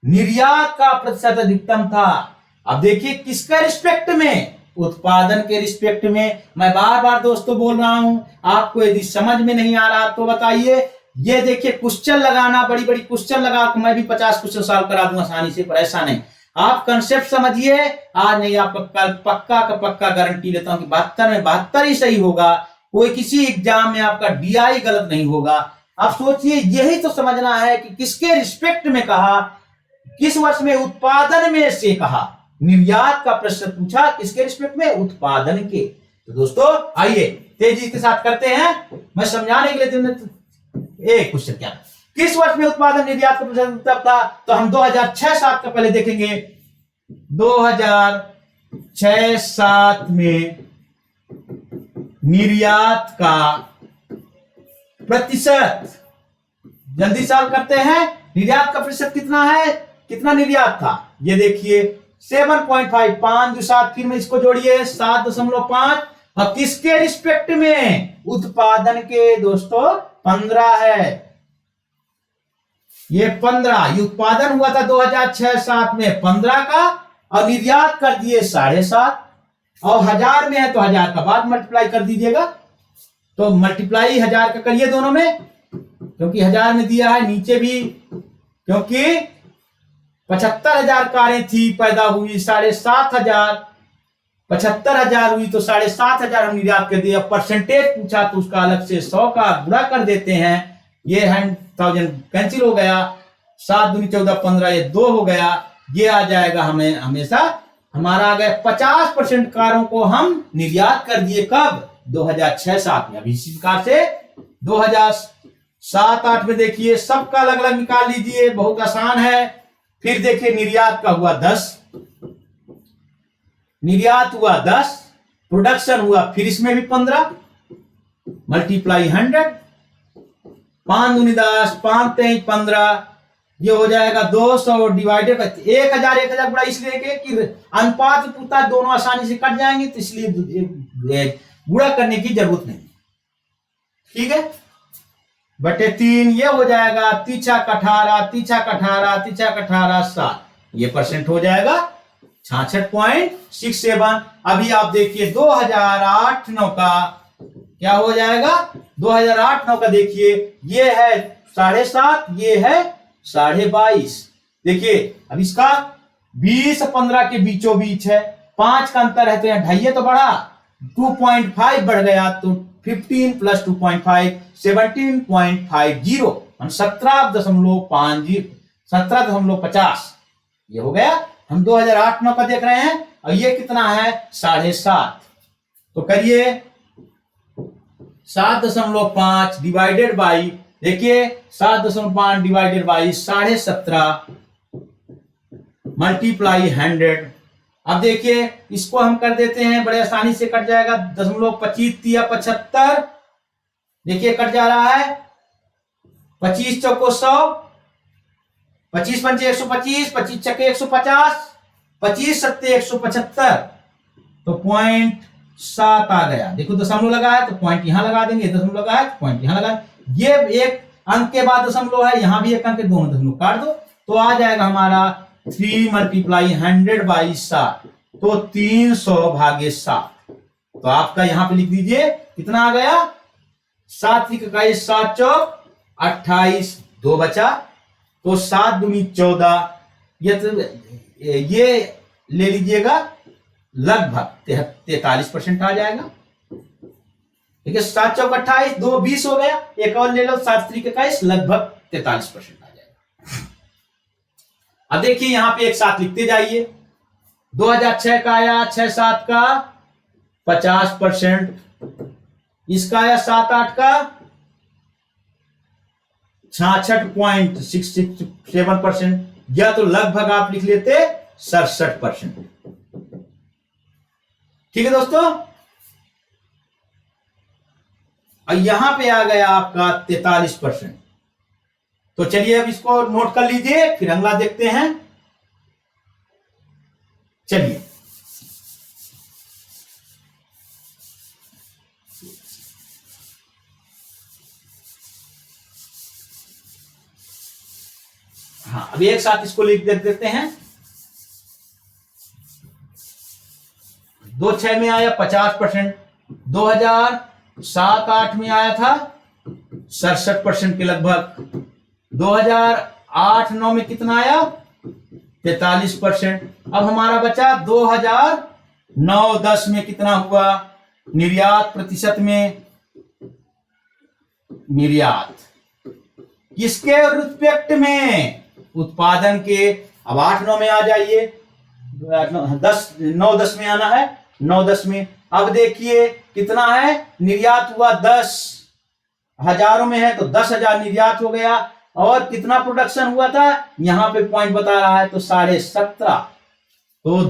निर्यात का प्रतिशत अधिकतम था। अब देखिए किसके रिस्पेक्ट में, उत्पादन के रिस्पेक्ट में। मैं बार बार दोस्तों बोल रहा हूं, आपको यदि समझ में नहीं आ रहा तो बताइए। ये देखिए क्वेश्चन लगाना, बड़ी बड़ी क्वेश्चन लगा तो मैं भी 50 क्वेश्चन सॉल्व करा दूंगा आसानी से, पर ऐसा नहीं। आप कंसेप्ट समझिए, आज नहीं आप पक्का का पक्का गारंटी लेता हूं कि 72 में 72 ही सही होगा। कोई किसी एग्जाम में आपका DI गलत नहीं होगा। आप सोचिए, यही तो समझना है कि किसके रिस्पेक्ट में कहा, किस वर्ष में उत्पादन में से कहा। निर्यात का प्रश्न पूछा किसके रिस्पेक्ट में, उत्पादन के। तो दोस्तों आइए तेजी के साथ करते हैं, मैं समझाने के लिए एक क्वेश्चन क्या किस वर्ष में उत्पादन निर्यात का प्रतिशत था, तो हम 2006-07 का पहले देखेंगे। 2006-07 में निर्यात का प्रतिशत, जल्दी सॉल्व करते हैं। निर्यात का प्रतिशत कितना है, कितना निर्यात था, ये देखिए 7.5, 5 फिर में इसको जोड़िए 7.5, और किसके रिस्पेक्ट में, उत्पादन के दोस्तों 15 है, ये 15, ये उत्पादन हुआ था 2006-07 में 15 का, और निर्यात कर दिए 7.5, और 1000 में है तो 1000 का बाद मल्टीप्लाई कर दीजिएगा, तो मल्टीप्लाई 1000 का करिए दोनों में, क्योंकि 1000 में दिया है, नीचे भी क्योंकि 75,000 कारें थी, पैदा हुई 7,500, 75,000 हुई तो 7,500 हम निर्यात कर दिया। परसेंटेज पूछा तो उसका अलग से 100 का गुणा कर देते हैं, ये 1000 कैंसिल हो गया, 7 दूनी 14, 15, ये 2 हो गया, ये आ जाएगा हमें हमेशा हमारा आ गया 50% कारों को हम निर्यात कर दिए, कब, 2006-07 में। अभी इसी प्रकार से 2007-08 में देखिए सबका अलग अलग निकाल लीजिए, बहुत आसान है। फिर देखिए निर्यात का हुआ 10, निर्यात हुआ 10, प्रोडक्शन हुआ फिर इसमें भी 15, मल्टीप्लाई 100, 5 दूनी 10, 5 3 15, ये हो जाएगा 200 डिवाइडेड 1000, 1000 गुणा इसलिए कि अनुपात पूछता है, दोनों आसानी से कट जाएंगे, तो इसलिए गुणा करने की जरूरत नहीं, ठीक है, बटे 3, ये हो जाएगा 3 18, 7, ये परसेंट हो जाएगा 66.67। अभी आप देखिए 2008-09 का क्या हो जाएगा, 2008-09 का देखिए, ये है 7.5, ये है 22.5, देखिए अब इसका 20-15 के बीचों बीच है, 5 का अंतर है, तो यहाँ ढाई तो बढ़ा, 2.5 बढ़ गया, तो 15 + 2.5 17.50, 17.50, ये हो गया। हम 2008-09 का देख रहे हैं, और ये कितना है 7.5, तो करिए 7.5 डिवाइडेड बाई, देखिए 7.5 डिवाइडेड बाई 17.5 मल्टीप्लाई 100। अब देखिए इसको हम कर देते हैं, बड़े आसानी से कट जाएगा, 0.25 या 75, देखिए कट जा रहा है, 25 चौको 100, 25 पंचे 125, 25 छक्के 150, 25 सत्ते 175, तो 0.7 आ गया। देखो दशमलव लगा है तो पॉइंट यहां लगा देंगे, दशमलव लगा है तो पॉइंट यहां लगा, ये एक अंक के बाद दशमलव है, यहां भी एक अंक के, दोनों दशमलव काट दो, तो आ जाएगा हमारा 3 × 100/7, तो 300/7। तो आपका यहां पे लिख दीजिए कितना आ गया, 7 × 21 7 चौक 28, 2 बचा, तो 7 दूनी 14, ये ले लीजिएगा, लगभग 43% आ जाएगा। ठीक है, 7 चौक 28, 2 20 हो गया, एक और ले लो, 7 × 21, लगभग 43% आ जाएगा। अब देखिए यहां पे एक साथ लिखते जाइए, 2006 का आया, 6-7 का 50%, इसका आया 7-8 का 66.67%, या तो लगभग आप लिख लेते 67%। ठीक है दोस्तों, और यहां पे आ गया आपका 43%। तो चलिए अब इसको नोट कर लीजिए, फिर अगला देखते हैं। चलिए हाँ, अभी एक साथ इसको लिख देते हैं। 2006 में आया 50%, 2007-08 में आया था 67% के लगभग, 2008-09 में कितना आया 43%। अब हमारा बचा 2009-10 में कितना हुआ, निर्यात प्रतिशत में, निर्यात किसके रिस्पेक्ट में, उत्पादन के। अब 8-9 में आ जाइए, 9-10 में आना है, 9-10 में। अब देखिए कितना है, निर्यात हुआ 10, हजारों में है तो 10,000 निर्यात हो गया। और कितना प्रोडक्शन हुआ था, यहां पे पॉइंट बता रहा है तो 17.5। तो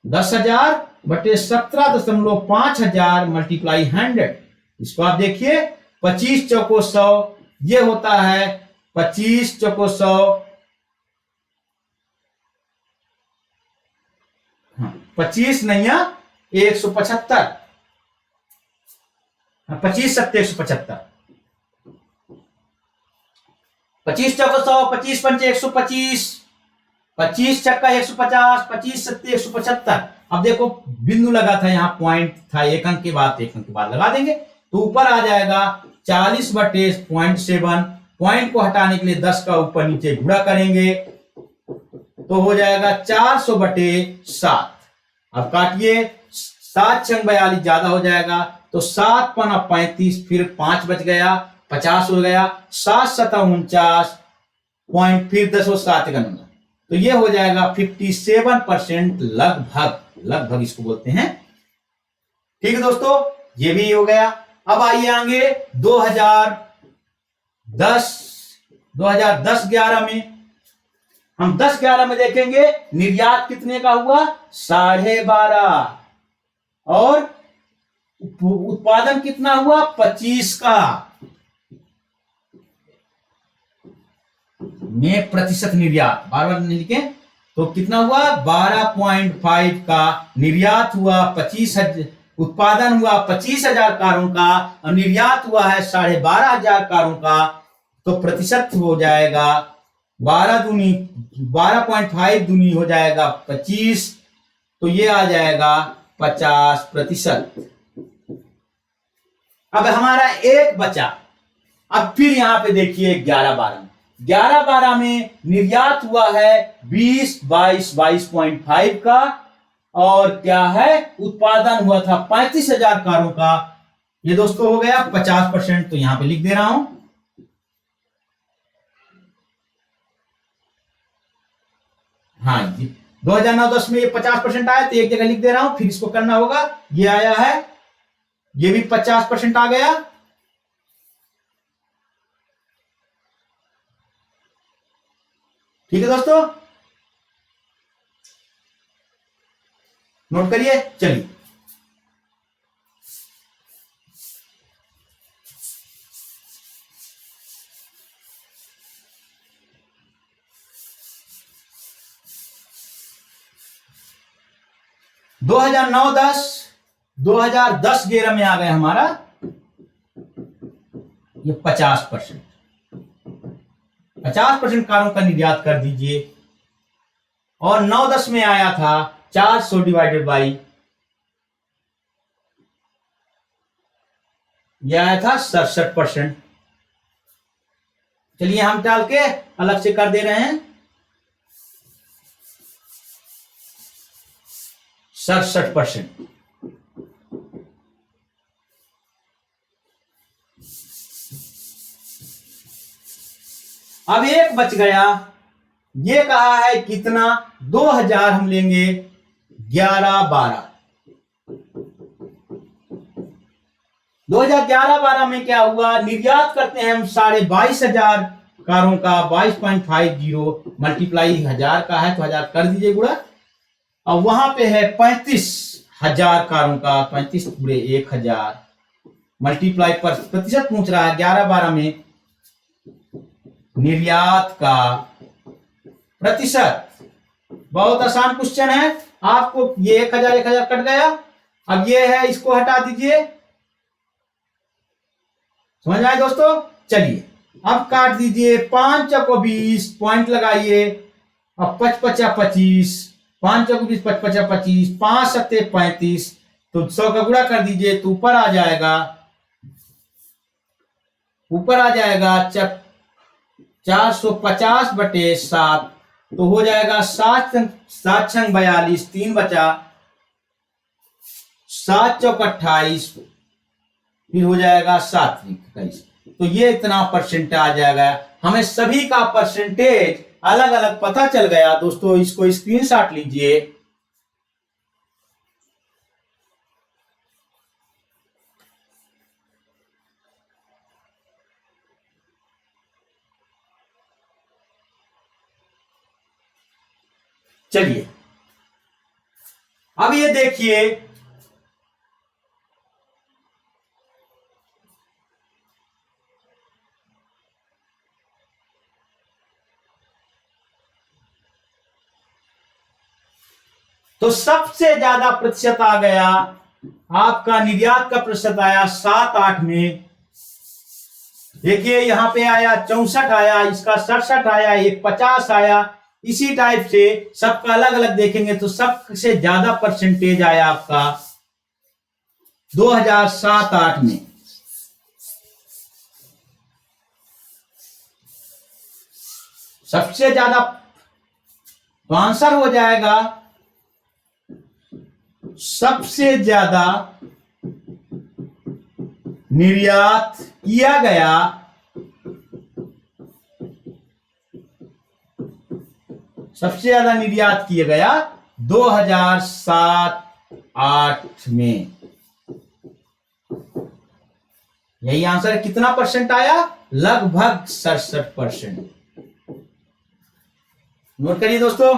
10,000 बटे 17.5 मल्टीप्लाई 100। इसको आप देखिए, 25 चौको 100, ये होता है 25 चौको 100, 25 नहीं है 175, 25 सत्ते 175, 25 चौको 100, 25 पंचे 125, 25 छक्का 150, 25 सत्ते 175। अब देखो बिंदु लगा था, यहाँ पॉइंट था, एक अंक के बाद लगा देंगे तो ऊपर आ जाएगा 40 बटे 0.7। पॉइंट को हटाने के लिए 10 का ऊपर नीचे गुणा करेंगे तो हो जाएगा 400 बटे 7। अब काटिए, 7 छंग 42 ज्यादा हो जाएगा तो 7 पना 35, फिर 5 बच गया, 50 हो गया, 7 सता 49 पॉइंट, फिर 10 और 7 का नंबर, तो ये हो जाएगा 57%, लगभग इसको बोलते हैं। ठीक है दोस्तों, ये भी हो गया। अब आइए आगे 2010-11 में, हम 10-11 में देखेंगे निर्यात कितने का हुआ, 12.5, और उत्पादन कितना हुआ, 25 का, में प्रतिशत निर्यात, बार लिखे तो कितना हुआ, 12.5 का निर्यात हुआ, 25,000 उत्पादन हुआ 25,000 कारों का, और निर्यात हुआ है 12,500 कारों का, तो प्रतिशत हो जाएगा 12.5 दूनी हो जाएगा 25, तो ये आ जाएगा 50%। अब हमारा एक बचा। अब फिर यहां पे देखिए 11-12 में निर्यात हुआ है 22.5 का, और क्या है, उत्पादन हुआ था 35,000 कारों का। ये दोस्तों हो गया 50%, तो यहां पे लिख दे रहा हूं। हाँ जी, 2009-10 में ये 50% आया, तो एक जगह लिख दे रहा हूं, फिर इसको करना होगा। ये आया है, ये भी 50% आ गया। ठीक है दोस्तों, नोट करिए। चलिए, दो 2009-10 में आ गए हमारा ये 50%। 50% कारों का निर्यात कर दीजिए, और 9-10 में आया था 400 डिवाइडेड बाई, यह आया था 67%। चलिए हम टाल के अलग से कर दे रहे हैं, 67%। अब एक बच गया, ये कहा है कितना, 2000 हम लेंगे 11-12। 2011-12 में क्या हुआ, निर्यात करते हैं हम 22,500 कारों का, 22.50 मल्टीप्लाई 1000 का है तो 1000 कर दीजिए गुणा, और वहां पे है 35,000 कारों का, 35 पूरे 1000 मल्टीप्लाई पर प्रतिशत पूछ रहा है 11-12 में निर्यात का प्रतिशत। बहुत आसान क्वेश्चन है, आपको ये 1000 कट गया, अब ये है, इसको हटा दीजिए। समझ आए दोस्तों? चलिए अब काट दीजिए, 5 चौको 20 पॉइंट लगाइए, अब 5-5-25, 5 चौको 20, 5-5-25, 5 सत्ते 35, तो 100 का गुणा कर दीजिए तो ऊपर आ जाएगा 450 बटे 7, तो हो जाएगा 7 छंग 42, 3 बचा, 7 चौक 28, फिर हो जाएगा 7 21, तो ये इतना परसेंट आ जाएगा। हमें सभी का परसेंटेज अलग अलग पता चल गया दोस्तों, इसको स्क्रीनशॉट लीजिए। चलिए अब ये देखिए, तो सबसे ज्यादा प्रतिशत आ गया आपका, निर्यात का प्रतिशत आया 7-8 में। देखिए यहां पे आया 64 आया, इसका 67 आया, एक 50 आया। इसी टाइप से सबका अलग अलग देखेंगे तो सबसे ज्यादा परसेंटेज आया आपका 2007-8 में। सबसे ज्यादा तो आंसर हो जाएगा सबसे ज्यादा निर्यात किया गया सबसे ज्यादा निर्यात किया गया 2007-8 में। यही आंसर है। कितना परसेंट आया? लगभग 67%। नोट करिए दोस्तों।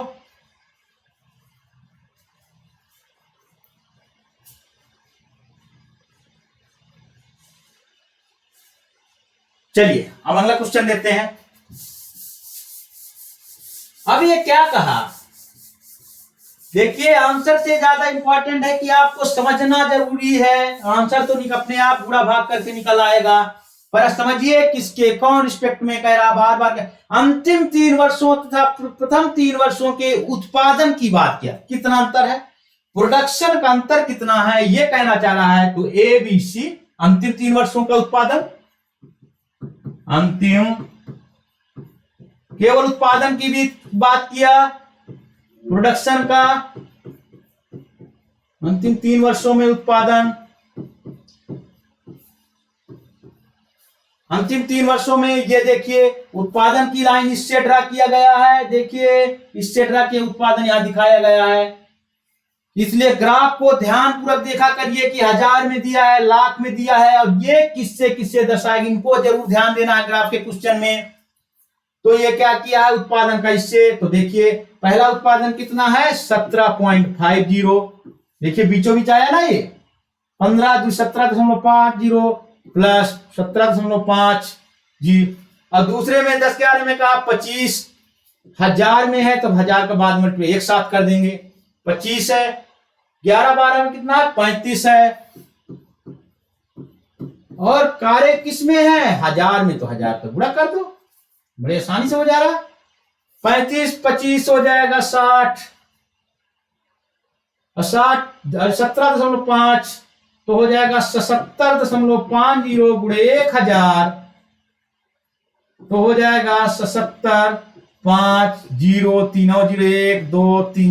चलिए अब अगला क्वेश्चन देखते हैं। अब ये क्या कहा, देखिए आंसर से ज्यादा इंपॉर्टेंट है कि आपको समझना जरूरी है। आंसर तो अपने आप पूरा भाग करके निकल आएगा, पर समझिए किसके कौन रिस्पेक्ट में कह रहा, बार बार अंतिम 3 वर्षों तथा प्रथम 3 वर्षों के उत्पादन की बात किया। कितना अंतर है, प्रोडक्शन का अंतर कितना है ये कहना चाह रहा है। तो ABC अंतिम 3 वर्षों का उत्पादन, अंतिम केवल उत्पादन की भी बात किया, प्रोडक्शन का अंतिम 3 वर्षों में उत्पादन, अंतिम 3 वर्षों में ये देखिए उत्पादन की लाइन इससे ड्रा किया गया है। देखिए इससे ड्रा किया उत्पादन यहां दिखाया गया है, इसलिए ग्राफ को ध्यानपूर्वक देखा करिए कि 1000 में दिया है, लाख में दिया है, और ये किससे किससे दर्शाएगी, इनको जरूर ध्यान देना है ग्राफ के क्वेश्चन में। तो ये क्या किया है उत्पादन का इससे, तो देखिए पहला उत्पादन कितना है 17.50, देखिए बीचों बीच आया ना ये 17.50 प्लस 17.5 जी। और दूसरे में 10/11 में कहा 25,000 में है तो 1000 का बाद में एक साथ कर देंगे, 25 है, 11/12 में कितना है 35 है, और कार्य किस में है 1000 में, तो 1000 का गुणा कर दो, बड़े आसानी से हो जा रहा है। 35-25 हो जाएगा 60, और 17.5 तो हो जाएगा 77.50 गुणे 1000 तो हो जाएगा 77.50, 3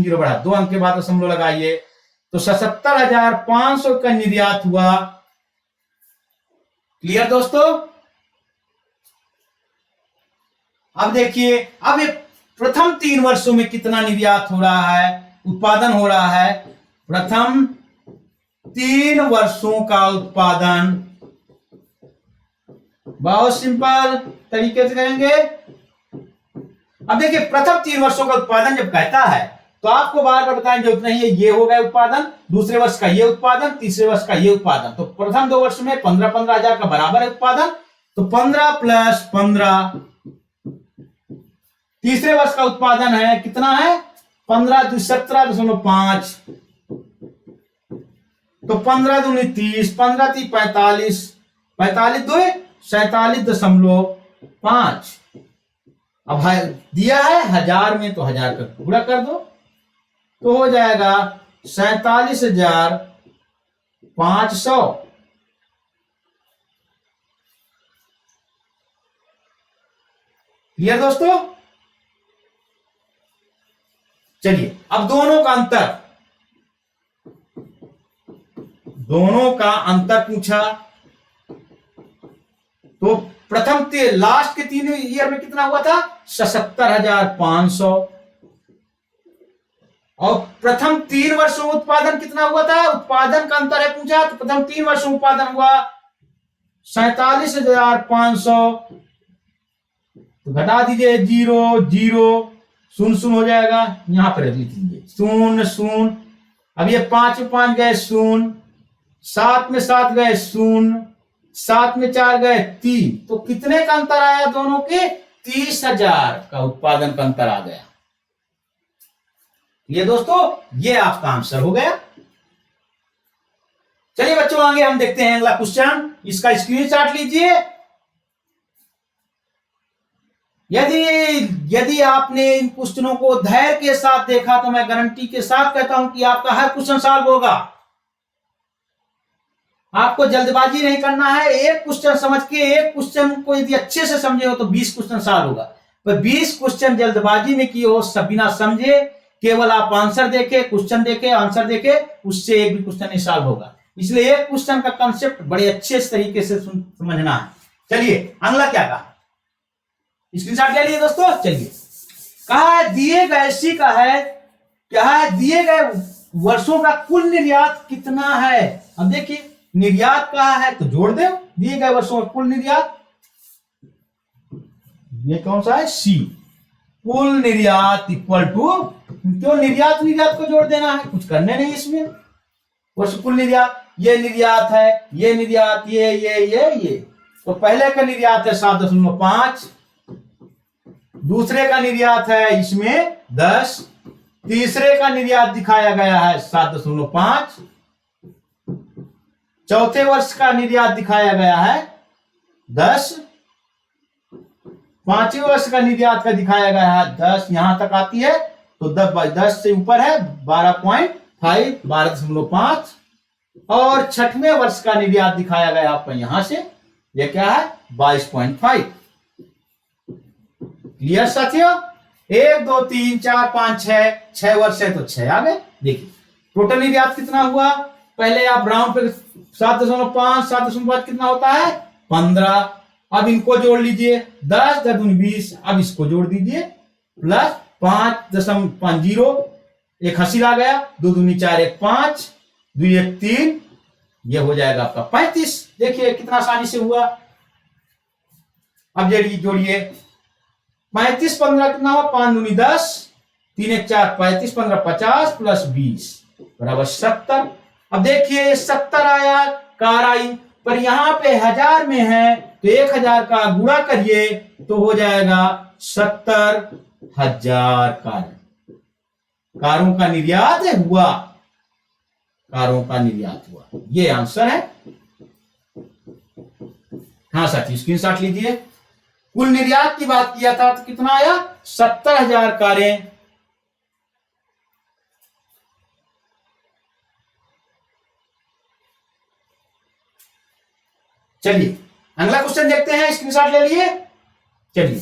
0 बढ़ा 2 अंक के बाद दशमलव लगाइए तो 77,500 का निर्यात हुआ। क्लियर दोस्तों। अब देखिए अब ये प्रथम 3 वर्षों में कितना निर्यात हो रहा है, उत्पादन हो रहा है। प्रथम 3 वर्षों का उत्पादन बहुत सिंपल तरीके से करेंगे। अब देखिए प्रथम 3 वर्षों का उत्पादन जब कहता है तो आपको बार बार बताएं जरूरत नहीं है, ये हो गया उत्पादन, दूसरे वर्ष का ये उत्पादन, तीसरे वर्ष का ये उत्पादन। तो प्रथम 2 वर्ष में 15-15 हजार का बराबर है उत्पादन, तो 15 + 15। तीसरे वर्ष का उत्पादन है कितना है 15 × 17.5, तो 15 दूनी 30, 15 × 45, 45 2 47.5। अब दिया है 1000 में तो 1000 का पूरा कर दो तो हो जाएगा 47,500। क्लियर दोस्तों। चलिए अब दोनों का अंतर पूछा। तो प्रथम लास्ट के 3 ईयर में कितना हुआ था 77,500, और प्रथम 3 वर्षों में उत्पादन कितना हुआ था, उत्पादन का अंतर है पूछा, तो प्रथम 3 वर्षों में उत्पादन हुआ 47,500, तो घटा दीजिए 0 0 शून्य शून्य हो जाएगा, यहां पर लिख लीजिए शून्य शून्य। अब ये 5 में 5 गए शून्य, 7 में 7 गए शून्य, 7 में 4 गए 3, तो कितने का अंतर आया दोनों के? 30,000 का उत्पादन का अंतर आ गया। ये दोस्तों ये आपका आंसर हो गया। चलिए बच्चों आगे हम देखते हैं अगला क्वेश्चन, इसका स्क्रीनशॉट लीजिए। यदि आपने इन क्वेश्चनों को धैर्य के साथ देखा तो मैं गारंटी के साथ कहता हूं कि आपका हर क्वेश्चन सॉल्व होगा। आपको जल्दबाजी नहीं करना है, एक क्वेश्चन समझ के, एक क्वेश्चन को यदि अच्छे से समझे हो तो 20 क्वेश्चन सॉल्व होगा। पर 20 क्वेश्चन जल्दबाजी में किए हो, सब बिना समझे, केवल आप आंसर देखे, क्वेश्चन देखे, आंसर देखे, उससे एक भी क्वेश्चन नहीं सॉल्व होगा। इसलिए एक क्वेश्चन का कंसेप्ट बड़े अच्छे तरीके से समझना है। चलिए अगला क्या कहा, स्क्रीनशॉट ले लिए दोस्तों। चलिए कहा है दिए गए सी का है, क्या है, दिए गए वर्षों का कुल निर्यात कितना है। अब देखिए निर्यात कहा है तो जोड़ दे, दिए गए वर्षों का कुल निर्यात, ये कौन सा है, सी। कुल निर्यात इक्वल टू, क्यों निर्यात को जोड़ देना है, कुछ करने नहीं इसमें। वर्ष कुल निर्यात, ये निर्यात है, ये निर्यात, ये तो पहले का निर्यात है 7.5, दूसरे का निर्यात है इसमें 10, तीसरे का निर्यात दिखाया गया है 7.5, चौथे वर्ष का निर्यात दिखाया गया है 10, पांचवें वर्ष का निर्यात का दिखाया गया है 10, यहां तक आती है तो 10 से ऊपर है 12.5, 12.5, और छठवें वर्ष का निर्यात दिखाया गया आपका यहां से, ये क्या है 22.5। क्लियर साथियों, 1 2 3 4 5 6 वर्ष है तो 6 आ गए। देखिए टोटल निर्यात कितना हुआ, पहले आप राउंड पे 7.5, 7.5 कितना होता है 15, अब इनको जोड़ लीजिए 10 10 20, अब इसको जोड़ दीजिए प्लस 5.50, एक हासिल आ गया, 2 दूनी 4 1 5, 2 1 3, ये हो जाएगा आपका 35। देखिए कितना आसानी से हुआ। अब जोड़िए 35 15 कितना हुआ, 5 दूनी 10, 3 1 4 35, 15 50 प्लस 20 बराबर 70। अब देखिए 70 आया कार आई, पर यहां पे 1000 में है तो 1000 का गुणा करिए तो हो जाएगा 70,000 कार। कारों का निर्यात हुआ, कारों का निर्यात हुआ, ये आंसर है। हाँ साथी स्क्रीनशॉट लीजिए। कुल निर्यात की बात किया था तो कितना आया 70,000 कारें। चलिए अगला क्वेश्चन देखते हैं, स्क्रीनशॉट ले लिए। चलिए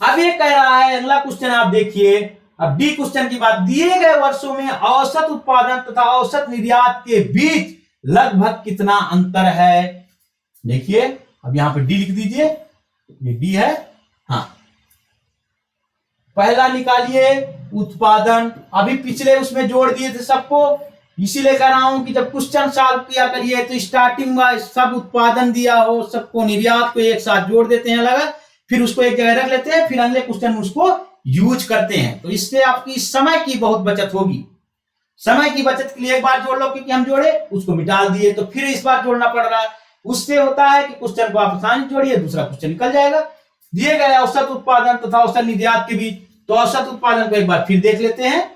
अब ये कह रहा है अगला क्वेश्चन आप देखिए, अब डी क्वेश्चन की बात, दिए गए वर्षों में औसत उत्पादन तथा औसत निर्यात के बीच लगभग कितना अंतर है। देखिए अब यहां पे डी लिख दीजिए, ये डी है। हाँ पहला निकालिए उत्पादन, अभी पिछले उसमें जोड़ दिए थे सबको, इसीलिए कह रहा हूं कि जब क्वेश्चन सॉल्व किया करिए तो स्टार्टिंग में सब उत्पादन दिया हो, सबको निर्यात को एक साथ जोड़ देते हैं अलग, फिर उसको एक जगह रख लेते हैं, फिर अगले क्वेश्चन में उसको यूज करते हैं। तो इससे आपकी समय की बहुत बचत होगी। समय की बचत के लिए एक बार जोड़ लो, क्योंकि हम जोड़े उसको मिटा दिए तो फिर इस बार जोड़ना पड़ रहा है। उससे होता है कि क्वेश्चन को आप आसानी जोड़िए, दूसरा क्वेश्चन निकल जाएगा। दिए गए औसत उत्पादन तथा औसत निर्यात के बीच, तो औसत उत्पादन को एक बार फिर देख लेते हैं।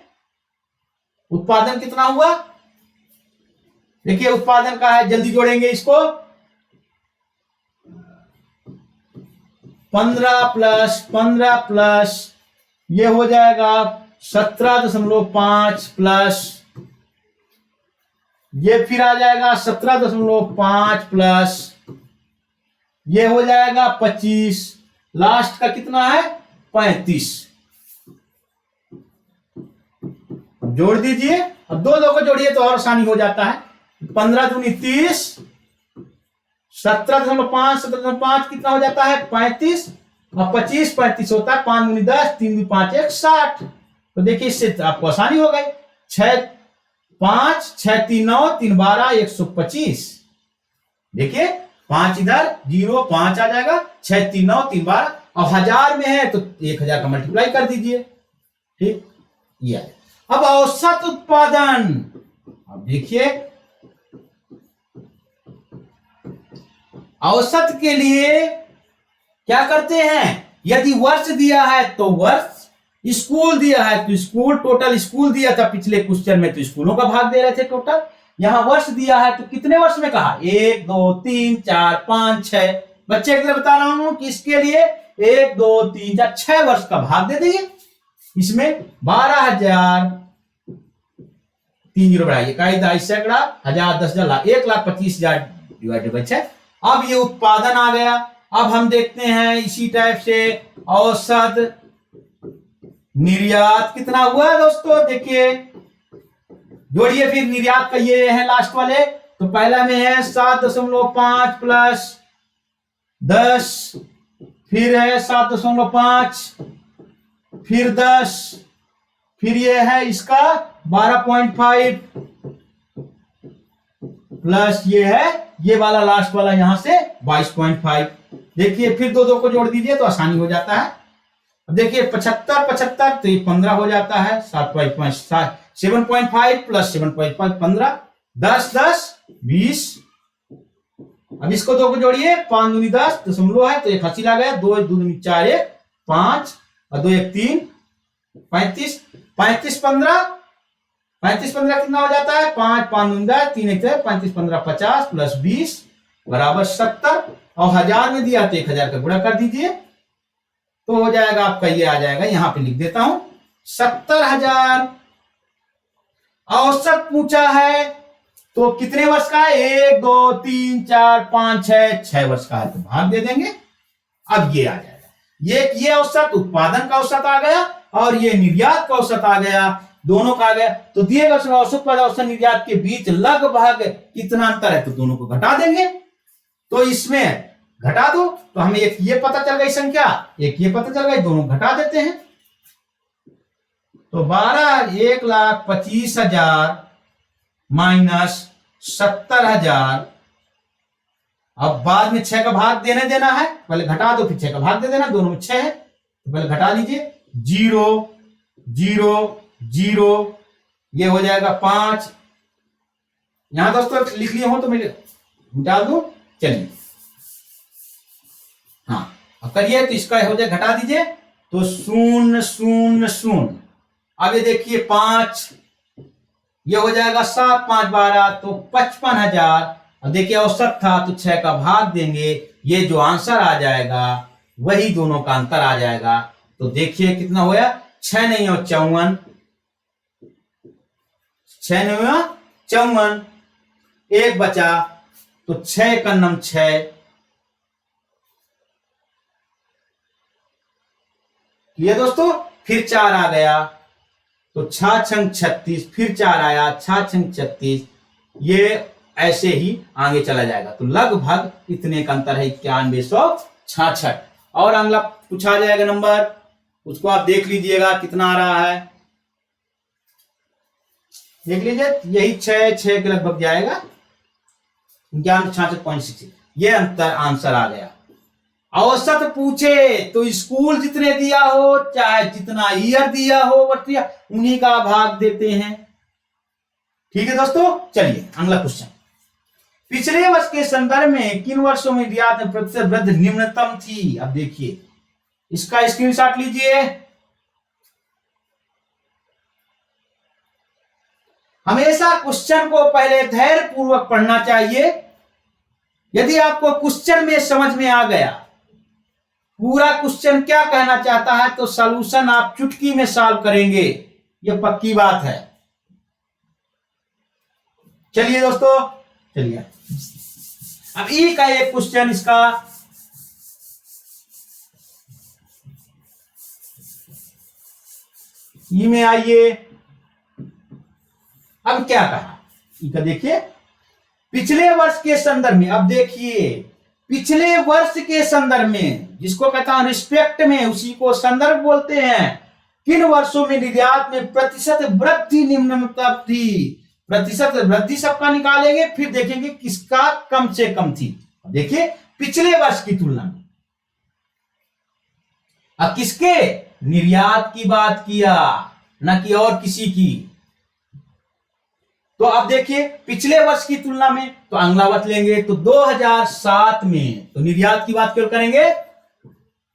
उत्पादन कितना हुआ, देखिए उत्पादन का है, जल्दी जोड़ेंगे इसको, 15 प्लस ये हो जाएगा 17.5 प्लस ये फिर आ जाएगा 17.5 प्लस ये हो जाएगा 25, लास्ट का कितना है 35। जोड़ दीजिए, अब दो को जोड़िए तो और आसानी हो जाता है। 15 दूनी 30, 17.5 कितना हो जाता है 35, और 25 35 होता है, 5 दूनी 10, 3 दूनी 5 1 60। तो देखिए इससे आपको आसानी हो गई, 6 5 6 3 9 3 12 125। देखिए 5 इधर 0 5 आ जाएगा, 6 3 9 3 12 और 1000 में है तो 1000 का मल्टीप्लाई कर दीजिए, ठीक। ये अब औसत उत्पादन, अब देखिए औसत के लिए क्या करते हैं, यदि वर्ष दिया है तो वर्ष, स्कूल दिया है तो स्कूल, टोटल स्कूल दिया था पिछले क्वेश्चन में तो स्कूलों का भाग दे रहे थे टोटल, यहां वर्ष दिया है तो कितने वर्ष में कहा, 1 2 3 4 5 6, बच्चे के लिए बता रहा हूं कि इसके लिए 1 2 3 4 6 वर्ष का भाग दे देंगे, इसमें 12,000 30 बढ़ाइए, कायदा सैकड़ा, 1000 10,000 लाख, 1,25,000 डिवाइडेड बाय 6। अब ये उत्पादन आ गया। अब हम देखते हैं इसी टाइप से औसत निर्यात कितना हुआ है दोस्तों, देखिए जोड़िए फिर निर्यात का, ये है लास्ट वाले, तो पहला में है 7.5 प्लस 10, फिर है 7.5, फिर 10, फिर ये है इसका 12.5 प्लस ये है ये वाला लास्ट वाला यहां से 22.5। देखिए फिर दो को जोड़ दीजिए तो आसानी हो जाता है। अब देखिए 75 तो ये 15 हो जाता है, 7.5 प्लस 7.5 15, 10 10 20। अब इसको दो को जोड़िए, 5 दूनी 10 दशमलव है तो एक हंसी लगा गया, 2 दूनी 4 1 5 और 2 1 3 35 35 15 35 15 कितना हो जाता है, 5 5 दूनी 10 3 1 35 15 50 प्लस 20 बराबर 70, और 1000 में दिया तो 1000 का गुणा कर दीजिए तो हो जाएगा आपका, ये आ जाएगा, यहां पे लिख देता हूं 70,000। औसत पूछा है तो कितने वर्ष का है, 1 2 3 4 5 6 वर्ष का है तो भाग दे देंगे। अब ये आ जाएगा, ये औसत उत्पादन का औसत आ गया और ये निर्यात का औसत आ गया, दोनों का आ गया। तो दिए गए औसत और औसत निर्यात के बीच लगभग कितना अंतर है तो दोनों को घटा देंगे। तो इसमें घटा दो तो हमें एक ये पता चल गई संख्या, एक ये पता चल गई, दोनों घटा देते हैं तो 1,25,000 माइनस 70,000। अब बाद में 6 का भाग देना है, पहले घटा दो फिर 6 का भाग दे देना, दोनों में 6 है तो पहले घटा लीजिए, 0 0 0, ये हो जाएगा 5। यहां दोस्तों लिख लिए हो तो मैं मिटा दूं, चलिए हाँ अब करिए तो इसका हो जाए, घटा दीजिए तो 0 0 0। अब ये देखिए 5, ये हो जाएगा 7 5 12 तो 55,000। अब देखिए औसत था तो 6 का भाग देंगे, ये जो आंसर आ जाएगा वही दोनों का अंतर आ जाएगा। तो देखिए कितना होया, 6 नहीं और 54, 6 नहीं हुआ 54, एक बचा तो 6 का नम 6, ये दोस्तों फिर 4 आ गया तो 6 छंग 36, फिर 4 आया 6 छंग 36, ये ऐसे ही आगे चला जाएगा। तो लगभग इतने का अंतर है, 9166। और अगला पूछा जाएगा नंबर, उसको आप देख लीजिएगा कितना आ रहा है, देख लीजिए यही 6 के लगभग जाएगा, 66.6, ये अंतर आंसर आ गया। औसत पूछे तो स्कूल जितने दिया हो चाहे जितना ईयर दिया हो वर्ष दिया उन्हीं का भाग देते हैं। ठीक है दोस्तों, चलिए अगला क्वेश्चन, पिछले वर्ष के संदर्भ में किन वर्षों में निर्यात में प्रतिशत वृद्धि निम्नतम थी। अब देखिए इसका स्क्रीनशॉट लीजिए, हमेशा क्वेश्चन को पहले धैर्य पूर्वक पढ़ना चाहिए। यदि आपको क्वेश्चन में समझ में आ गया पूरा क्वेश्चन क्या कहना चाहता है तो सॉल्यूशन आप चुटकी में सॉल्व करेंगे, ये पक्की बात है। चलिए दोस्तों, चलिए अब ई का एक क्वेश्चन, इसका ई में आइए। अब क्या कहा ई का, देखिए पिछले वर्ष के संदर्भ में। अब देखिए पिछले वर्ष के संदर्भ में, जिसको कहता हूं रिस्पेक्ट में, उसी को संदर्भ बोलते हैं। किन वर्षों में निर्यात में प्रतिशत वृद्धि निम्नतम थी। प्रतिशत वृद्धि सबका निकालेंगे, फिर देखेंगे किसका कम से कम थी। देखिए पिछले वर्ष की तुलना में अब किसके? निर्यात की बात किया, न कि और किसी की। तो अब देखिए पिछले वर्ष की तुलना में, तो अगलावत लेंगे तो 2007 में, तो निर्यात की बात क्यों करेंगे?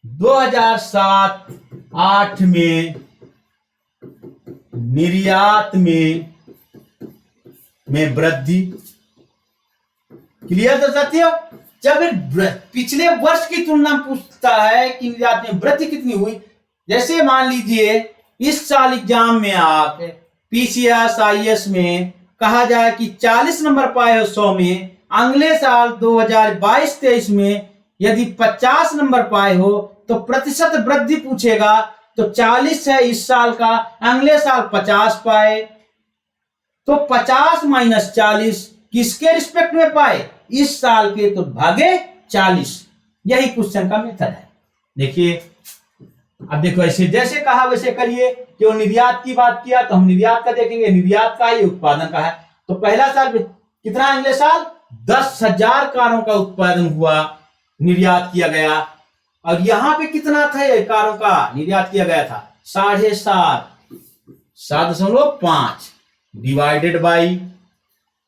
2007-8 में निर्यात में वृद्धि। क्लियर तो साथियों? जब पिछले वर्ष की तुलना में पूछता है कि निर्यात में वृद्धि कितनी हुई, जैसे मान लीजिए इस साल एग्जाम में आप पीसीएस आईएएस में कहा जाए कि 40 नंबर पाए हो 100 में, अगले साल 2022-23 में यदि 50 नंबर पाए हो तो प्रतिशत वृद्धि पूछेगा, तो 40 है इस साल का, अगले साल 50 पाए, तो 50 माइनस 40 किसके रिस्पेक्ट में पाए? इस साल के, तो भागे 40। यही क्वेश्चन का मेथड है। देखिए अब देखो, ऐसे जैसे कहा वैसे करिए। क्यों निर्यात की बात किया तो हम निर्यात का देखेंगे, निर्यात का ही उत्पादन का है। तो पहला साल कितना, अगले साल 10,000 कारों का उत्पादन हुआ, निर्यात किया गया। और यहां पे कितना था ये कारों का निर्यात किया गया था? 7.5 डिवाइडेड बाई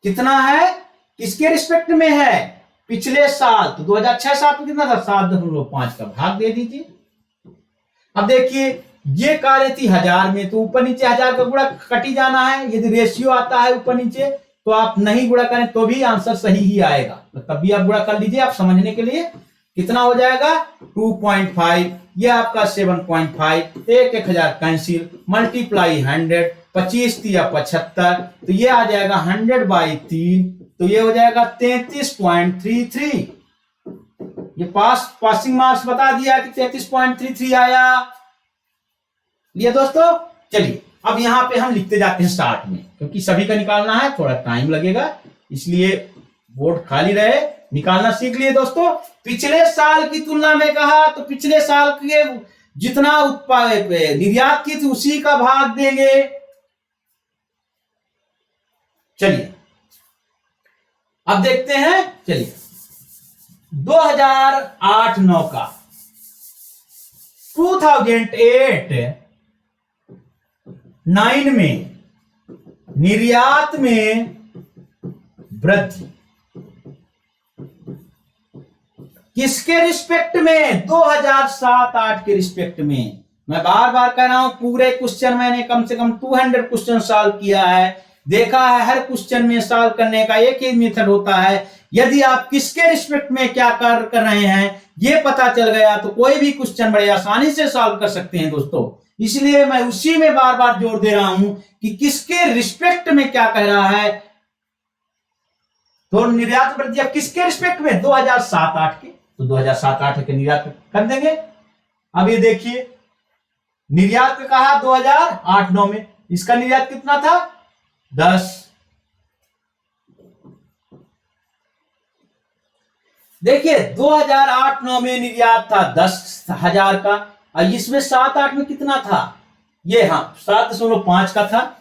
कितना है, किसके रिस्पेक्ट में है? पिछले साल। तो 2006-7 में कितना था? 7.5 का भाग दे दीजिए। अब देखिए ये कार्य थी 1000 में, तो ऊपर नीचे 1000 का गुणा कटी जाना है। यदि रेशियो आता है ऊपर नीचे तो आप नहीं गुणा करें तो भी आंसर सही ही आएगा, तो तब भी आप गुणा कर लीजिए। आप समझने के लिए कितना हो जाएगा? 2.5, ये आपका 7.5, एक 1000 कैंसिल, मल्टीप्लाई 100, 25 या 75, तो ये आ जाएगा 100/3, तो ये हो जाएगा 33.33। ये पासिंग मार्क्स बता दिया कि 33.33 आया। ये दोस्तों चलिए अब यहां पे हम लिखते जाते हैं स्टार्ट में, क्योंकि सभी का निकालना है, थोड़ा टाइम लगेगा, इसलिए बोर्ड खाली रहे, निकालना सीख लिए दोस्तों। पिछले साल की तुलना में कहा तो पिछले साल के जितना उत्पादन निर्यात की थी उसी का भाग देंगे। चलिए अब देखते हैं। चलिए 2008-9 का 2008-9 में निर्यात में वृद्धि किसके रिस्पेक्ट में? 2007-8 के रिस्पेक्ट में। मैं बार बार कह रहा हूं, पूरे क्वेश्चन मैंने कम से कम 200 क्वेश्चन सॉल्व किया है, देखा है। हर क्वेश्चन में सॉल्व करने का एक ही मेथड होता है। यदि आप किसके रिस्पेक्ट में क्या कार्य कर रहे हैं ये पता चल गया तो कोई भी क्वेश्चन बड़े आसानी से सॉल्व कर सकते हैं दोस्तों। इसलिए मैं उसी में बार बार जोर दे रहा हूं कि किसके रिस्पेक्ट में क्या कह रहा है। तो निर्यात वृद्धि अब किसके रिस्पेक्ट में? 2007-8 के, तो 2007-8 के निर्यात कर देंगे। अब ये देखिए निर्यात का कहा 2008-9 में, इसका निर्यात कितना था? 10। देखिए 2008-9 में निर्यात था 10,000 का, और इसमें 7-8 में कितना था? ये हाँ 7.5 का था,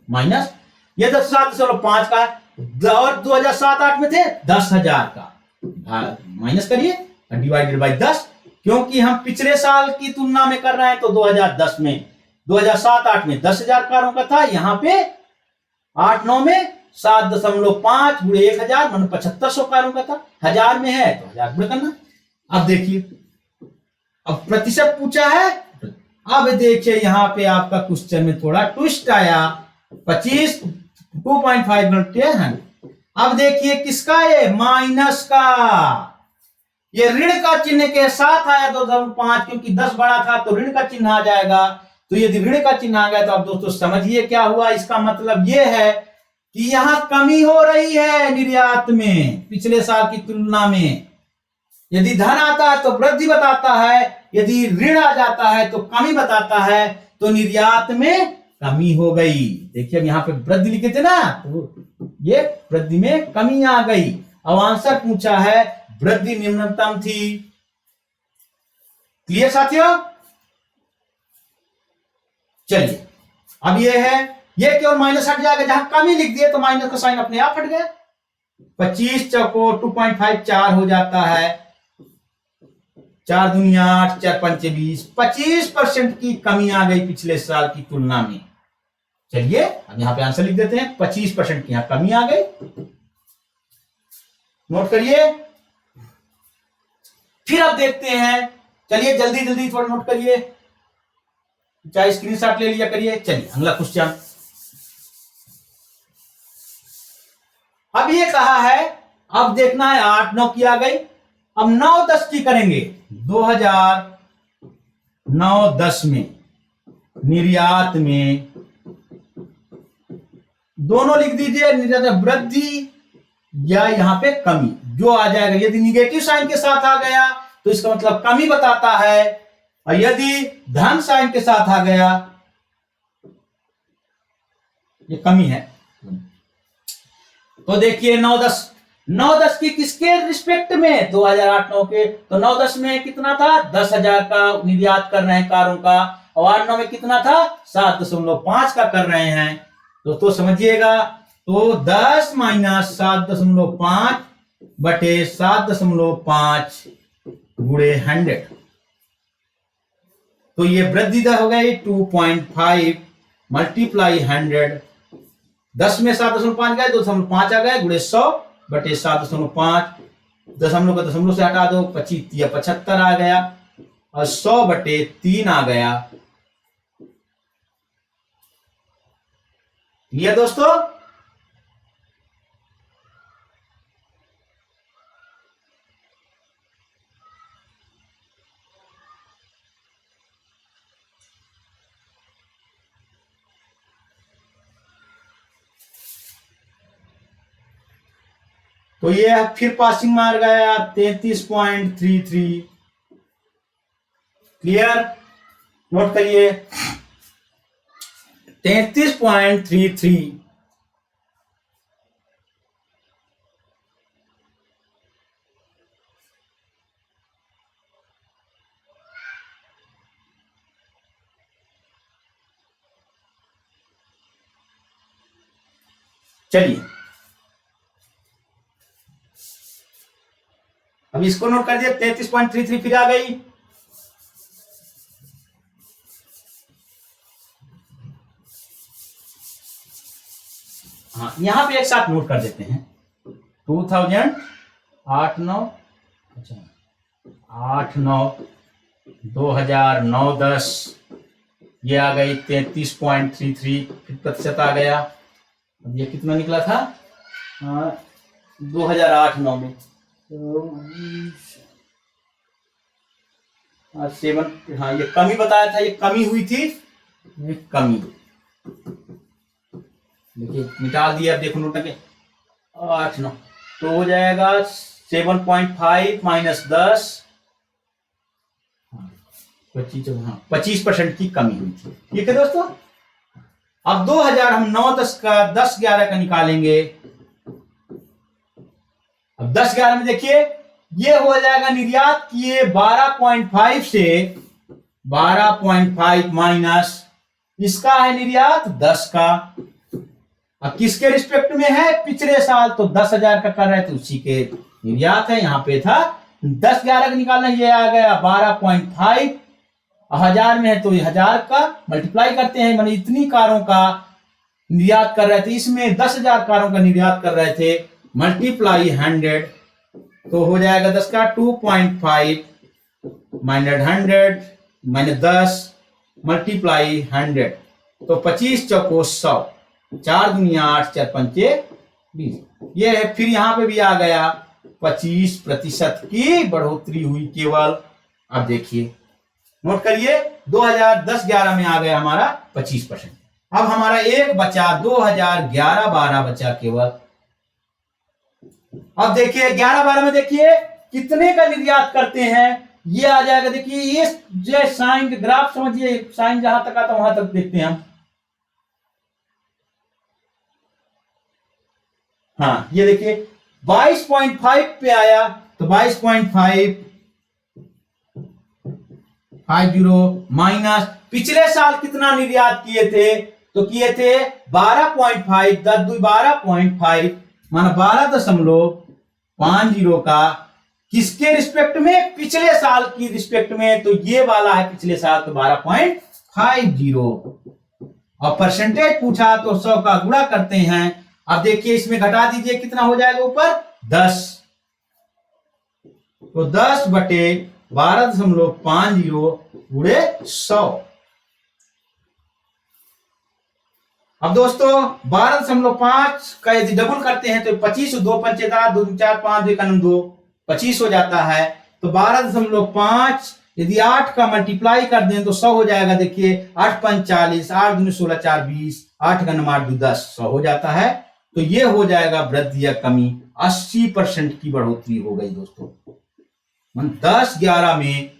माइनस ये 7.5 का, और 2007-8 में थे 10,000 का, माइनस करिए डिवाइडेड बाई 10, क्योंकि हम पिछले साल की तुलना में कर रहे हैं। तो 2010 में 2007-8 में 10,000 कारों का था, यहां पे 8-9 में 7.5 गुणे 1000 मन 7500 कारों का था। 1000 में है तो 1000 गुणे करना। अब देखिए अब प्रतिशत पूछा है। अब देखिए यहां पे आपका क्वेश्चन में थोड़ा ट्विस्ट आया। 25 2.5 घंटे हैं। अब देखिए किसका? ये माइनस का, ये ऋण का चिन्ह के साथ आया 2.5, क्योंकि 10 बड़ा था तो ऋण का चिन्ह आ जाएगा। तो यदि ऋण का चिन्ह आ गया तो अब दोस्तों समझिए क्या हुआ। इसका मतलब ये है कि यहां कमी हो रही है निर्यात में पिछले साल की तुलना में। यदि धन आता है तो वृद्धि बताता है, यदि ऋण आ जाता है तो कमी बताता है। तो निर्यात में कमी हो गई। देखिए अब यहां पे वृद्धि लिखे थे ना, तो ये वृद्धि में कमी आ गई। अब आंसर पूछा है वृद्धि निम्नतम थी। क्लियर साथियों? चलिए अब ये है, ये केवल माइनस हट जाएगा, जहां कमी लिख दिए तो माइनस का साइन अपने आप हट गया। 25 चौको 2.5 4 हो जाता है, 4 दूनी 8, 4 पंचे 20, 25% की कमी आ गई पिछले साल की तुलना में। चलिए अब यहां पे आंसर लिख देते हैं, 25% की यहां कमी आ गई, नोट करिए। फिर अब देखते हैं, चलिए जल्दी जल्दी थोड़ा नोट करिए, चाहे स्क्रीनशॉट ले लिया करिए। चलिए अगला क्वेश्चन। अब ये कहा है, अब देखना है 8 9 की आ गई, अब 9 10 की करेंगे। 2009 10 में निर्यात में दोनों लिख दीजिए, निर्यात में वृद्धि या यहां पे कमी जो आ जाएगा। यदि निगेटिव साइन के साथ आ गया तो इसका मतलब कमी बताता है, और यदि धन साइन के साथ आ गया ये कमी है। तो देखिए 9 10 की किसके रिस्पेक्ट में, 2008-9 के। तो 9 10 में कितना था, 10,000 का निर्यात कर रहे हैं कारों का, और 8-9 में कितना था, 7.5 का कर रहे हैं। तो समझिएगा, तो 10 माइनस 7.5 बटे 7.5 गुणे 100, तो ये वृद्धि दर हो गई 2.5 मल्टीप्लाई 100। 10 में 7.5 गए, 2.5 आ गए, गुणे 100 बटे 7.5, दशमलव को दशमलव से हटा दो, 25 या 75 आ गया, और 100 बटे 3 आ गया। ये दोस्तों तो ये फिर पासिंग मार गया 33.33। क्लियर, नोट करिए 33.33। चलिए अब इसको नोट कर दिया, 33.33 फिर आ गई। हाँ यहां पे एक साथ नोट कर देते हैं, 2000 8 9, अच्छा 8 9 2009 10 ये आ गई 33.33, फिर प्रतिशत आ गया। अब ये कितना निकला था 2008-9 में, तो 7, हाँ ये कमी बताया था, ये कमी हुई थी, ये कमी देखिए मिटा दिया। अब देखो नोट के 8 9 तो हो जाएगा 7.5 माइनस 10, 25% की कमी हुई थी। ठीक है दोस्तों, अब 2000 हम 9 10 का 10 11 का निकालेंगे। अब 10 11 में देखिए ये हो जाएगा, निर्यात किए 12.5 से 12.5 माइनस इसका है निर्यात 10 का। अब किसके रिस्पेक्ट में है, पिछले साल, तो 10,000 का कर रहे थे उसी के निर्यात है। यहां पे था 10 11 का निकालना, ये आ गया 12.5, 1000 में है तो 1000 का मल्टीप्लाई करते हैं, माने इतनी कारों का निर्यात कर रहे थे, इसमें 10,000 कारों का निर्यात कर रहे थे, मल्टीप्लाई 100, तो हो जाएगा 10 का 2.5 माइनस 100 माइनस 10 मल्टीप्लाई 100, तो 25 चौको 100, 4 दुनिया 8, 4 पंचे 20। ये है, फिर यहां पे भी आ गया 25% की बढ़ोतरी हुई केवल। अब देखिए नोट करिए 2010-11 में आ गया हमारा 25%। अब हमारा एक बचा 2011-12 बचा केवल। अब देखिए 11-12 में देखिए कितने का निर्यात करते हैं, ये आ जाएगा। देखिए ये जो साइन ग्राफ समझिए, साइन जहां तक आता वहां तक देखते हैं हम। हाँ ये देखिए 22.5 पे आया, तो 22.550 माइनस पिछले साल कितना निर्यात किए थे, तो किए थे 12.5, 10 2 12.5 माना 12.50 का किसके रिस्पेक्ट में? पिछले साल की रिस्पेक्ट में। तो ये वाला है पिछले साल, तो 12.50। और परसेंटेज पूछा तो 100 का गुणा करते हैं। अब देखिए इसमें घटा दीजिए, कितना हो जाएगा ऊपर? 10। तो 10/12.50 गुणे 100। अब दोस्तों 12.5 का यदि डबल करते हैं तो 25, 2 पंचे 10, 2 4 5, 2 1 2, 25 हो जाता है। तो 12.5 यदि 8 का मल्टीप्लाई कर दें तो 100 हो जाएगा। देखिए 8 5 40, 8 दूनी 16, 4 20, 8 का 8 2 10, 100 हो जाता है। तो ये हो जाएगा वृद्धि या कमी। 80% की बढ़ोतरी हो गई दोस्तों। 10-11 में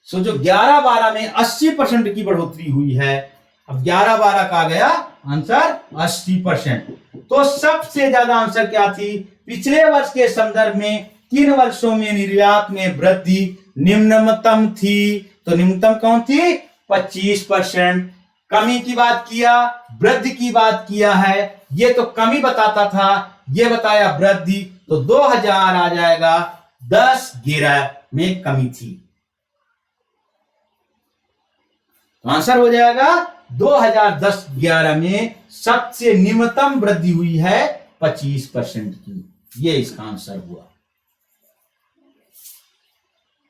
सोचो 11-12 में 80% की बढ़ोतरी हुई है। अब 11-12 का आ गया आंसर 80%। तो सबसे ज्यादा आंसर क्या थी? पिछले वर्ष के संदर्भ में किन वर्षों में निर्यात में वृद्धि निम्नतम थी? तो निम्नतम कौन थी? 25%। कमी की बात किया, वृद्धि की बात किया है। ये तो कमी बताता था, ये बताया वृद्धि। तो 2000 आ जाएगा। 10-11 में कमी थी। तो आंसर हो जाएगा 2010-11 में सबसे निम्नतम वृद्धि हुई है 25% की। ये इसका आंसर हुआ।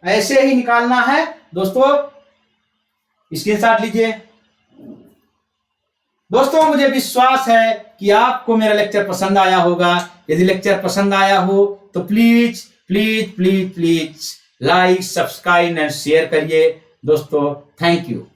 ऐसे ही निकालना है दोस्तों, स्क्रीनशॉट लीजिए। दोस्तों मुझे विश्वास है कि आपको मेरा लेक्चर पसंद आया होगा। यदि लेक्चर पसंद आया हो तो please please please please like, subscribe and share करिए दोस्तों। Thank you.